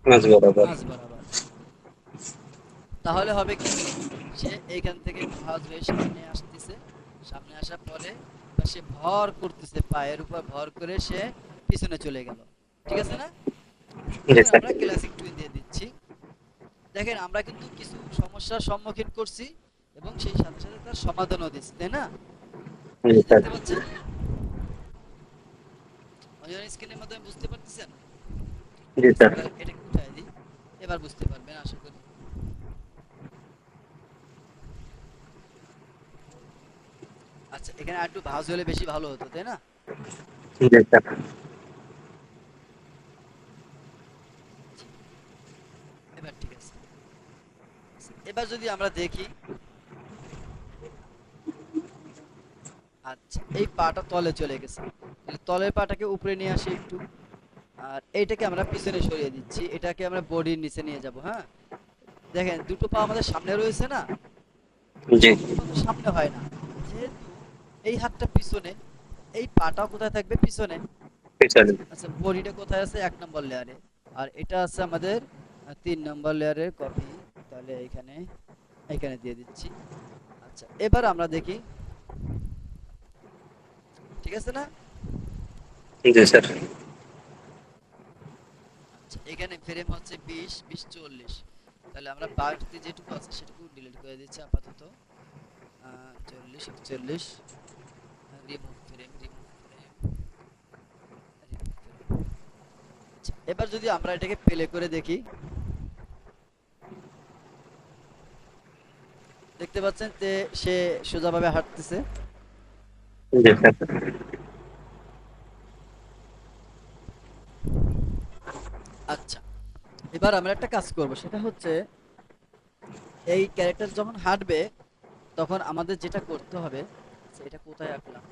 মাঝ বরাবর। মাঝ বরাবর। তাহলে হবে কি, সে এইখান থেকে ভাঁজ হয়ে সামনে আসতেছে, সামনে আসার পরে বা সে ভর করতেছে, পায়ের উপর ভর করে সে পিছনে চলে গেল। ঠিক আছে না? আচ্ছা, জি এবার স্যার। আমরা ক্লাসিক টুইন দিয়ে দিচ্ছি। দেখেন, আমরা কিন্তু কিছু সমস্যার সম্মুখীন করছি এবং সেই সাথে সাথে তার সমাধানও দিচ্ছি, তাই না? এই জি যে স্যার। দেখতে পাচ্ছেন অনিয়ন স্ক্রিনের মাধ্যমে, বুঝতে পারতেছেন? জি আচ্ছা, স্যার। এবার এটাকে উঠাই দিই, এবার বুঝতে পারবেন আশা করি। আচ্ছা, এখানে আর একটু ভাঁজ হলে বেশি ভালো হতো, তাই না? জি স্যার। জি, এবার ঠিক আছে। এবার যদি আমরা দেখি, আচ্ছা এই পাটা তলে চলে গেছে, তাহলে তলের পাটাকে উপরে নিয়ে আসি একটু, আর এইটাকে আমরা পিছনে সরিয়ে দিচ্ছি, এটাকে আমরা বডির নিচে নিয়ে যাব। হ্যাঁ, দেখেন দুটো পা আমাদের সামনে রয়েছে না, জি সবগুলো পা তো সামনে হয় না, যেহেতু এই হাতটা পিছনে, এই পাটাও কোথায় থাকবে? পিছনে। পিছনে। আচ্ছা বডিটা কোথায় আছে? 1 নম্বর লেয়ারে, আর এটা আছে আমাদের 3 নম্বর লেয়ারের কপি, তাহলে এখানে এখানে দিয়ে দিচ্ছি। আচ্ছা এবার আমরা দেখি, ঠিক আছে না? জি স্যার। আচ্ছা এখানে ফ্রেম হচ্ছে 20 20 40, তাহলে আমরা বাড়তি যেটুকু আছে সেটুকু ডিলিট করে দিচ্ছি আপাতত। 40 41, remove frame, remove frame, remove frame. আচ্ছা এবার যদি আমরা এটাকে প্লে করে দেখি, দেখতে পাচ্ছেন যে সে সোজাভাবে হাঁটতেছে। জি স্যার। আচ্ছা এবার আমরা একটা কাজ করব, সেটা হচ্ছে এই ক্যারেক্টার যখন হাঁটবে তখন আমাদের যেটা করতে হবে, আচ্ছা, এটা কোথায় আঁকলাম?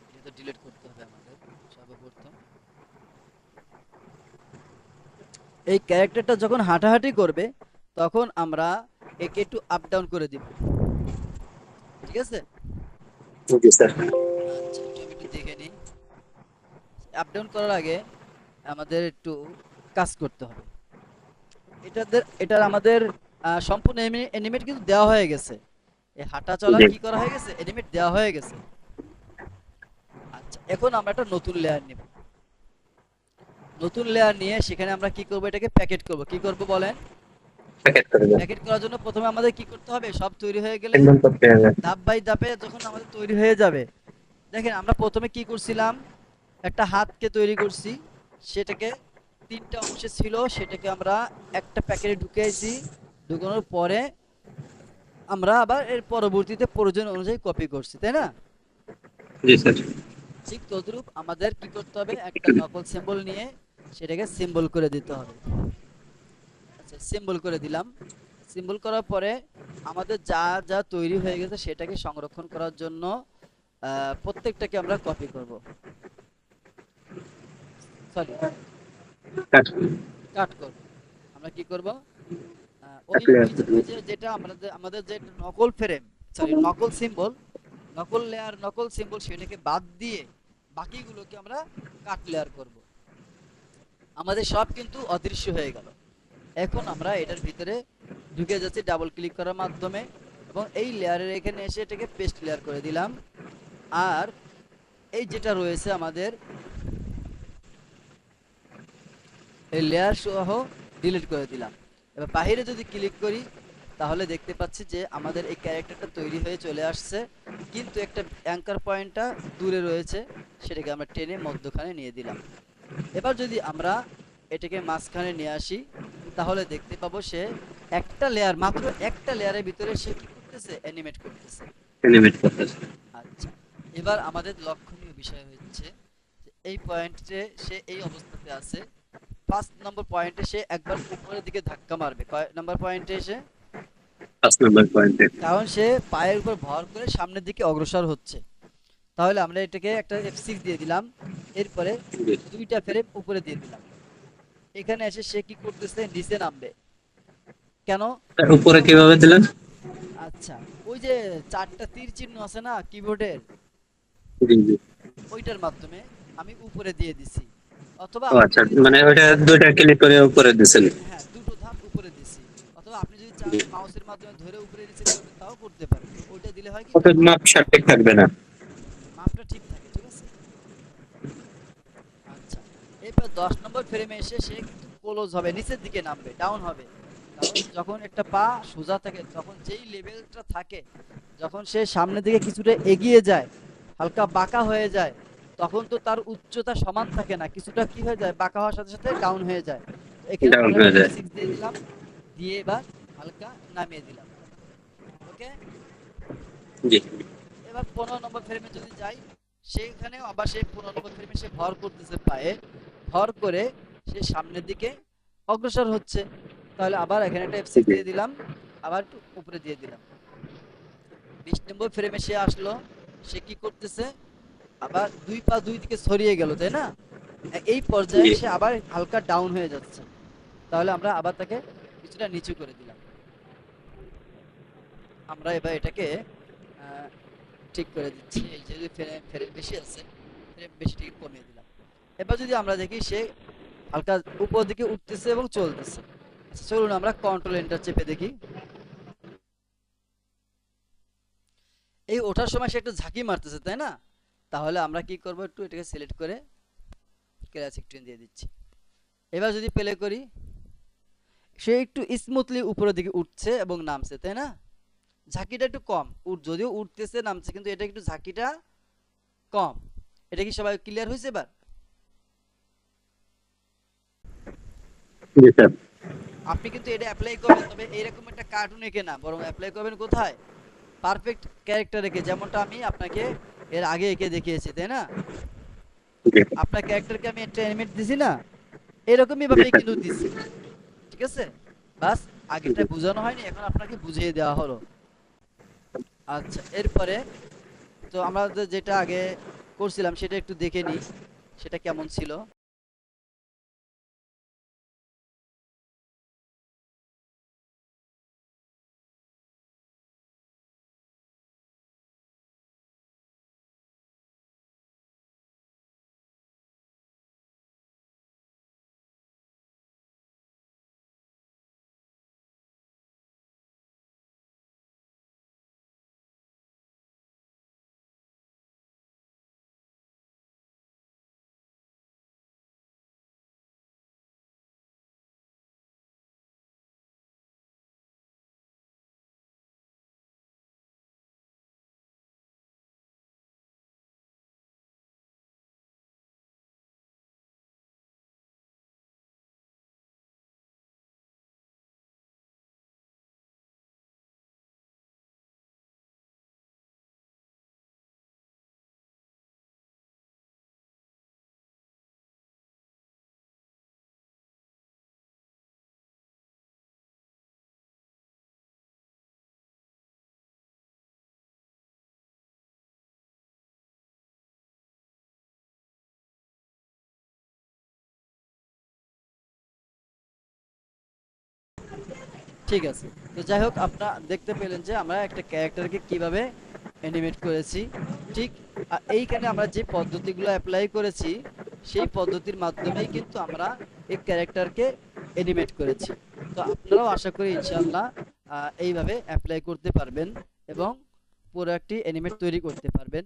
এটা তো ডিলিট করতে হবে আমাদের সর্বপ্রথম। এই ক্যারেক্টারটা যখন হাঁটাহাঁটি করবে তখন আমরা একে একটু আপ ডাউন করে দিব, ঠিক আছে? জি স্যার। আচ্ছা একটু আমি একটু দেখে নিই। আপ ডাউন করার আগে আমাদের একটু কাজ করতে হবে। এটার আমাদের সম্পূর্ণ এনিমেট কিন্তু দেওয়া হয়ে গেছে, এই হাঁটা চলা জি কি করা হয়ে গেছে, এনিমেট দেওয়া হয়ে গেছে। আচ্ছা এখন আমরা একটা নতুন লেয়ার নেব, নতুন লেয়ার নিয়ে সেখানে আমরা কি করব? এটাকে প্যাকেট করব। কি করব বলেন? প্যাকেট করে দেন। প্যাকেট করার জন্য প্রথমে আমাদের কি করতে হবে? সব তৈরি হয়ে গেলে একদম করতে হবে। ধাপ বাই ধাপে যখন আমাদের তৈরি হয়ে যাবে, দেখেন আমরা প্রথমে কি করছিলাম, একটা হাতকে তৈরি করছি, সেটাকে 3টা অংশে ছিল, সেটাকে আমরা একটা প্যাকেটে ঢুকিয়েছি, ঢুকানোর পরে আমরা আবার এর পরবর্তীতে প্রয়োজন অনুযায়ী কপি করছি, তাই না? জি স্যার। ঠিক তদ্রূপ আমাদের কি করতে হবে, একটা নকল সিম্বল নিয়ে সেটাকে সিম্বল করে দিতে হবে। আচ্ছা সিম্বল করে দিলাম। সিম্বল করার পরে আমাদের যা যা তৈরি হয়ে গেছে সেটাকে সংরক্ষণ করার জন্য প্রত্যেকটাকে আমরা কপি করব, সরি কাট। কাট করব। আমরা কি করব, ওই কাটলে ওই যে ওই যে যেটা আমাদের আমাদের যে নকল ফ্রেম, সরি নকল সিম্বল, নকল লেয়ার, নকল সিম্বল, সেটাকে বাদ দিয়ে বাকিগুলোকে আমরা কাট লেয়ার করব। আমাদের সব কিন্তু অদৃশ্য হয়ে গেল। এখন আমরা এটার ভিতরে ঢুকে যাচ্ছি ডাবল ক্লিক করার মাধ্যমে, এবং এই লেয়ারের এখানে এসে এটাকে পেস্ট লেয়ার করে দিলাম। আর এই যেটা রয়েছে আমাদের, এই লেয়ার সহ ডিলিট করে দিলাম। এবার বাইরে যদি ক্লিক করি তাহলে দেখতে পাচ্ছি যে আমাদের এই ক্যারেক্টারটা তৈরি হয়ে চলে আসছে, কিন্তু একটা অ্যাঙ্কার পয়েন্টটা দূরে রয়েছে, সেটাকে আমরা টেনে মধ্যখানে নিয়ে দিলাম। এবার যদি আমরা এটাকে মাঝখানে নিয়ে আসি তাহলে দেখতে পাবো সে একটা লেয়ার, মাত্র একটা লেয়ারের ভিতরে সে কি করতেছে, অ্যানিমেট করতেছে। এলিমেন্ট করতেছে। আচ্ছা এবার আমাদের লক্ষণীয় বিষয় হচ্ছে যে এই পয়েন্টে সে এই অবস্থাতে আছে, 5 নম্বর পয়েন্টে সে একবার উপরের দিকে ধাক্কা মারবে। কয় নম্বর পয়েন্টে এসে? 5 নম্বর পয়েন্টে। কারণ সে পায়ের উপর ভর করে সামনের দিকে অগ্রসর হচ্ছে। তাহলে আমরা এটাকে একটা F6 দিয়ে দিলাম, এরপরে জি। 2টা ফ্রেম উপরে দিয়ে দিলাম। এখানে এসে সে কি করতেছে, নিচে নামবে। কেন? তার উপরে কিভাবে দিলেন? আচ্ছা ওই যে 4টা তীর চিহ্ন আছে না কিবোর্ডের, জি জি। ওইটার মাধ্যমে আমি উপরে দিয়ে দিছি। অথবা ও আপনি আচ্ছা, যদি মানে চান, ওইটা দুইটা ক্লিক করে উপরে দিছেন। হ্যাঁ দুটো ধাপ উপরে দিছি, অথবা আপনি যদি চান জি। মাউসের মাধ্যমে ধরে উপরে নিচে করবেন তাও করতে পারেন। তো ওইটা দিলে হয় কি, ওটা তখন মাপ সঠিক থাকবে না। মাপটা ঠিক থাকে, ঠিক আছে? আচ্ছা এরপর 10 নম্বর ফ্রেমে এসে সে কিন্তু ক্লোজ হবে, নিচের দিকে নামবে, ডাউন হবে। কারণ যখন একটা পা সোজা থাকে তখন যেই লেভেলটা থাকে, যখন সে সামনের দিকে কিছুটা এগিয়ে যায়, হালকা বাঁকা হয়ে যায়, তখন তো তার উচ্চতা সমান থাকে না, কিছুটা কি হয়ে যায়, বাঁকা হওয়ার সাথে সাথে ডাউন হয়ে যায়। তো এখানে ডাউন আমরা একটা হয়ে যায়। F6 দিয়ে দিলাম, দিয়ে এবার হালকা নামিয়ে দিলাম। ওকে, জি। এবার 15 নম্বর ফ্রেমে যদি যাই, সেইখানে আবার সেই 15 ফ্রেমে সে ভর করতেছে পায়ে, ভর করে সে সামনের দিকে অগ্রসর হচ্ছে। তাহলে আবার এখানে একটা F6 জি। দিয়ে দিলাম, আবার একটু উপরে দিয়ে দিলাম। 20 নম্বর ফ্রেমে সে আসলো, সে কি করতেছে, আবার দুই পা দুই দিকে ছড়িয়ে গেল, তাই না? এই পর্যায়ে জি। সে আবার হালকা ডাউন হয়ে যাচ্ছে। তাহলে আমরা আবার তাকে কিছুটা নিচু করে দিলাম। আমরা এবার এটাকে আহ, ঠিক করে দিচ্ছি। এই যে ফ্রেম ফ্রেম বেশি আছে, ফ্রেম বেশিটিকে কমিয়ে দিলাম। এবার যদি আমরা দেখি সে হালকা উপর দিকে উঠতেছে এবং চলতেছে। আচ্ছা চলুন আমরা কন্ট্রোল এন্টার চেপে দেখি। এই ওঠার সময় সে একটু ঝাঁকি মারতেছে, তাই না? তাহলে আমরা কি করব, একটু এটাকে সিলেক্ট করে ক্লাসিক ট্রেন দিয়ে দিচ্ছি। এবার যদি প্লে করি, সে একটু স্মুথলি উপরের দিকে উঠছে এবং নামছে, তাই না? ঝাঁকিটা একটু কম, যদিও উঠতেছে নামছে, কিন্তু এটা একটু ঝাঁকিটা কম। এটা কি সবাই ক্লিয়ার হয়েছে এবার? জি স্যার। আপনি কিন্তু এটা অ্যাপ্লাই করবেন, তবে এইরকম একটা কার্টুন এঁকে না, বরং অ্যাপ্লাই করবেন কোথায়, পারফেক্ট ক্যারেক্টার এঁকে, যেমনটা আমি আপনাকে এর আগে এঁকে দেখিয়েছি, তাই না? জি। আপনার ক্যারেক্টারকে আমি একটা অ্যানিমেট দিছি না, এরকমই জি ভাবে স্যার। কিন্তু দিছি। ঠিক আছে, বাস আগেরটা জি। বোঝানো হয়নি, এখন আপনাকে বুঝিয়ে দেওয়া হলো। আচ্ছা, এরপরে তো আমরা যেটা আগে করছিলাম সেটা একটু দেখে নিই, সেটা কেমন ছিল। ঠিক আছে, তো যাই হোক, আপনারা দেখতে পেলেন যে আমরা একটা ক্যারেক্টারকে কিভাবে অ্যানিমেট করেছি। ঠিক এইখানে আমরা যে পদ্ধতিগুলো অ্যাপ্লাই করেছি, সেই পদ্ধতির মাধ্যমেই কিন্তু আমরা এই ক্যারেক্টারকে অ্যানিমেট করেছি। তো আপনারাও আশা করি ইনশাআল্লাহ এইভাবে অ্যাপ্লাই করতে পারবেন এবং পুরো একটি অ্যানিমেট তৈরি করতে পারবেন।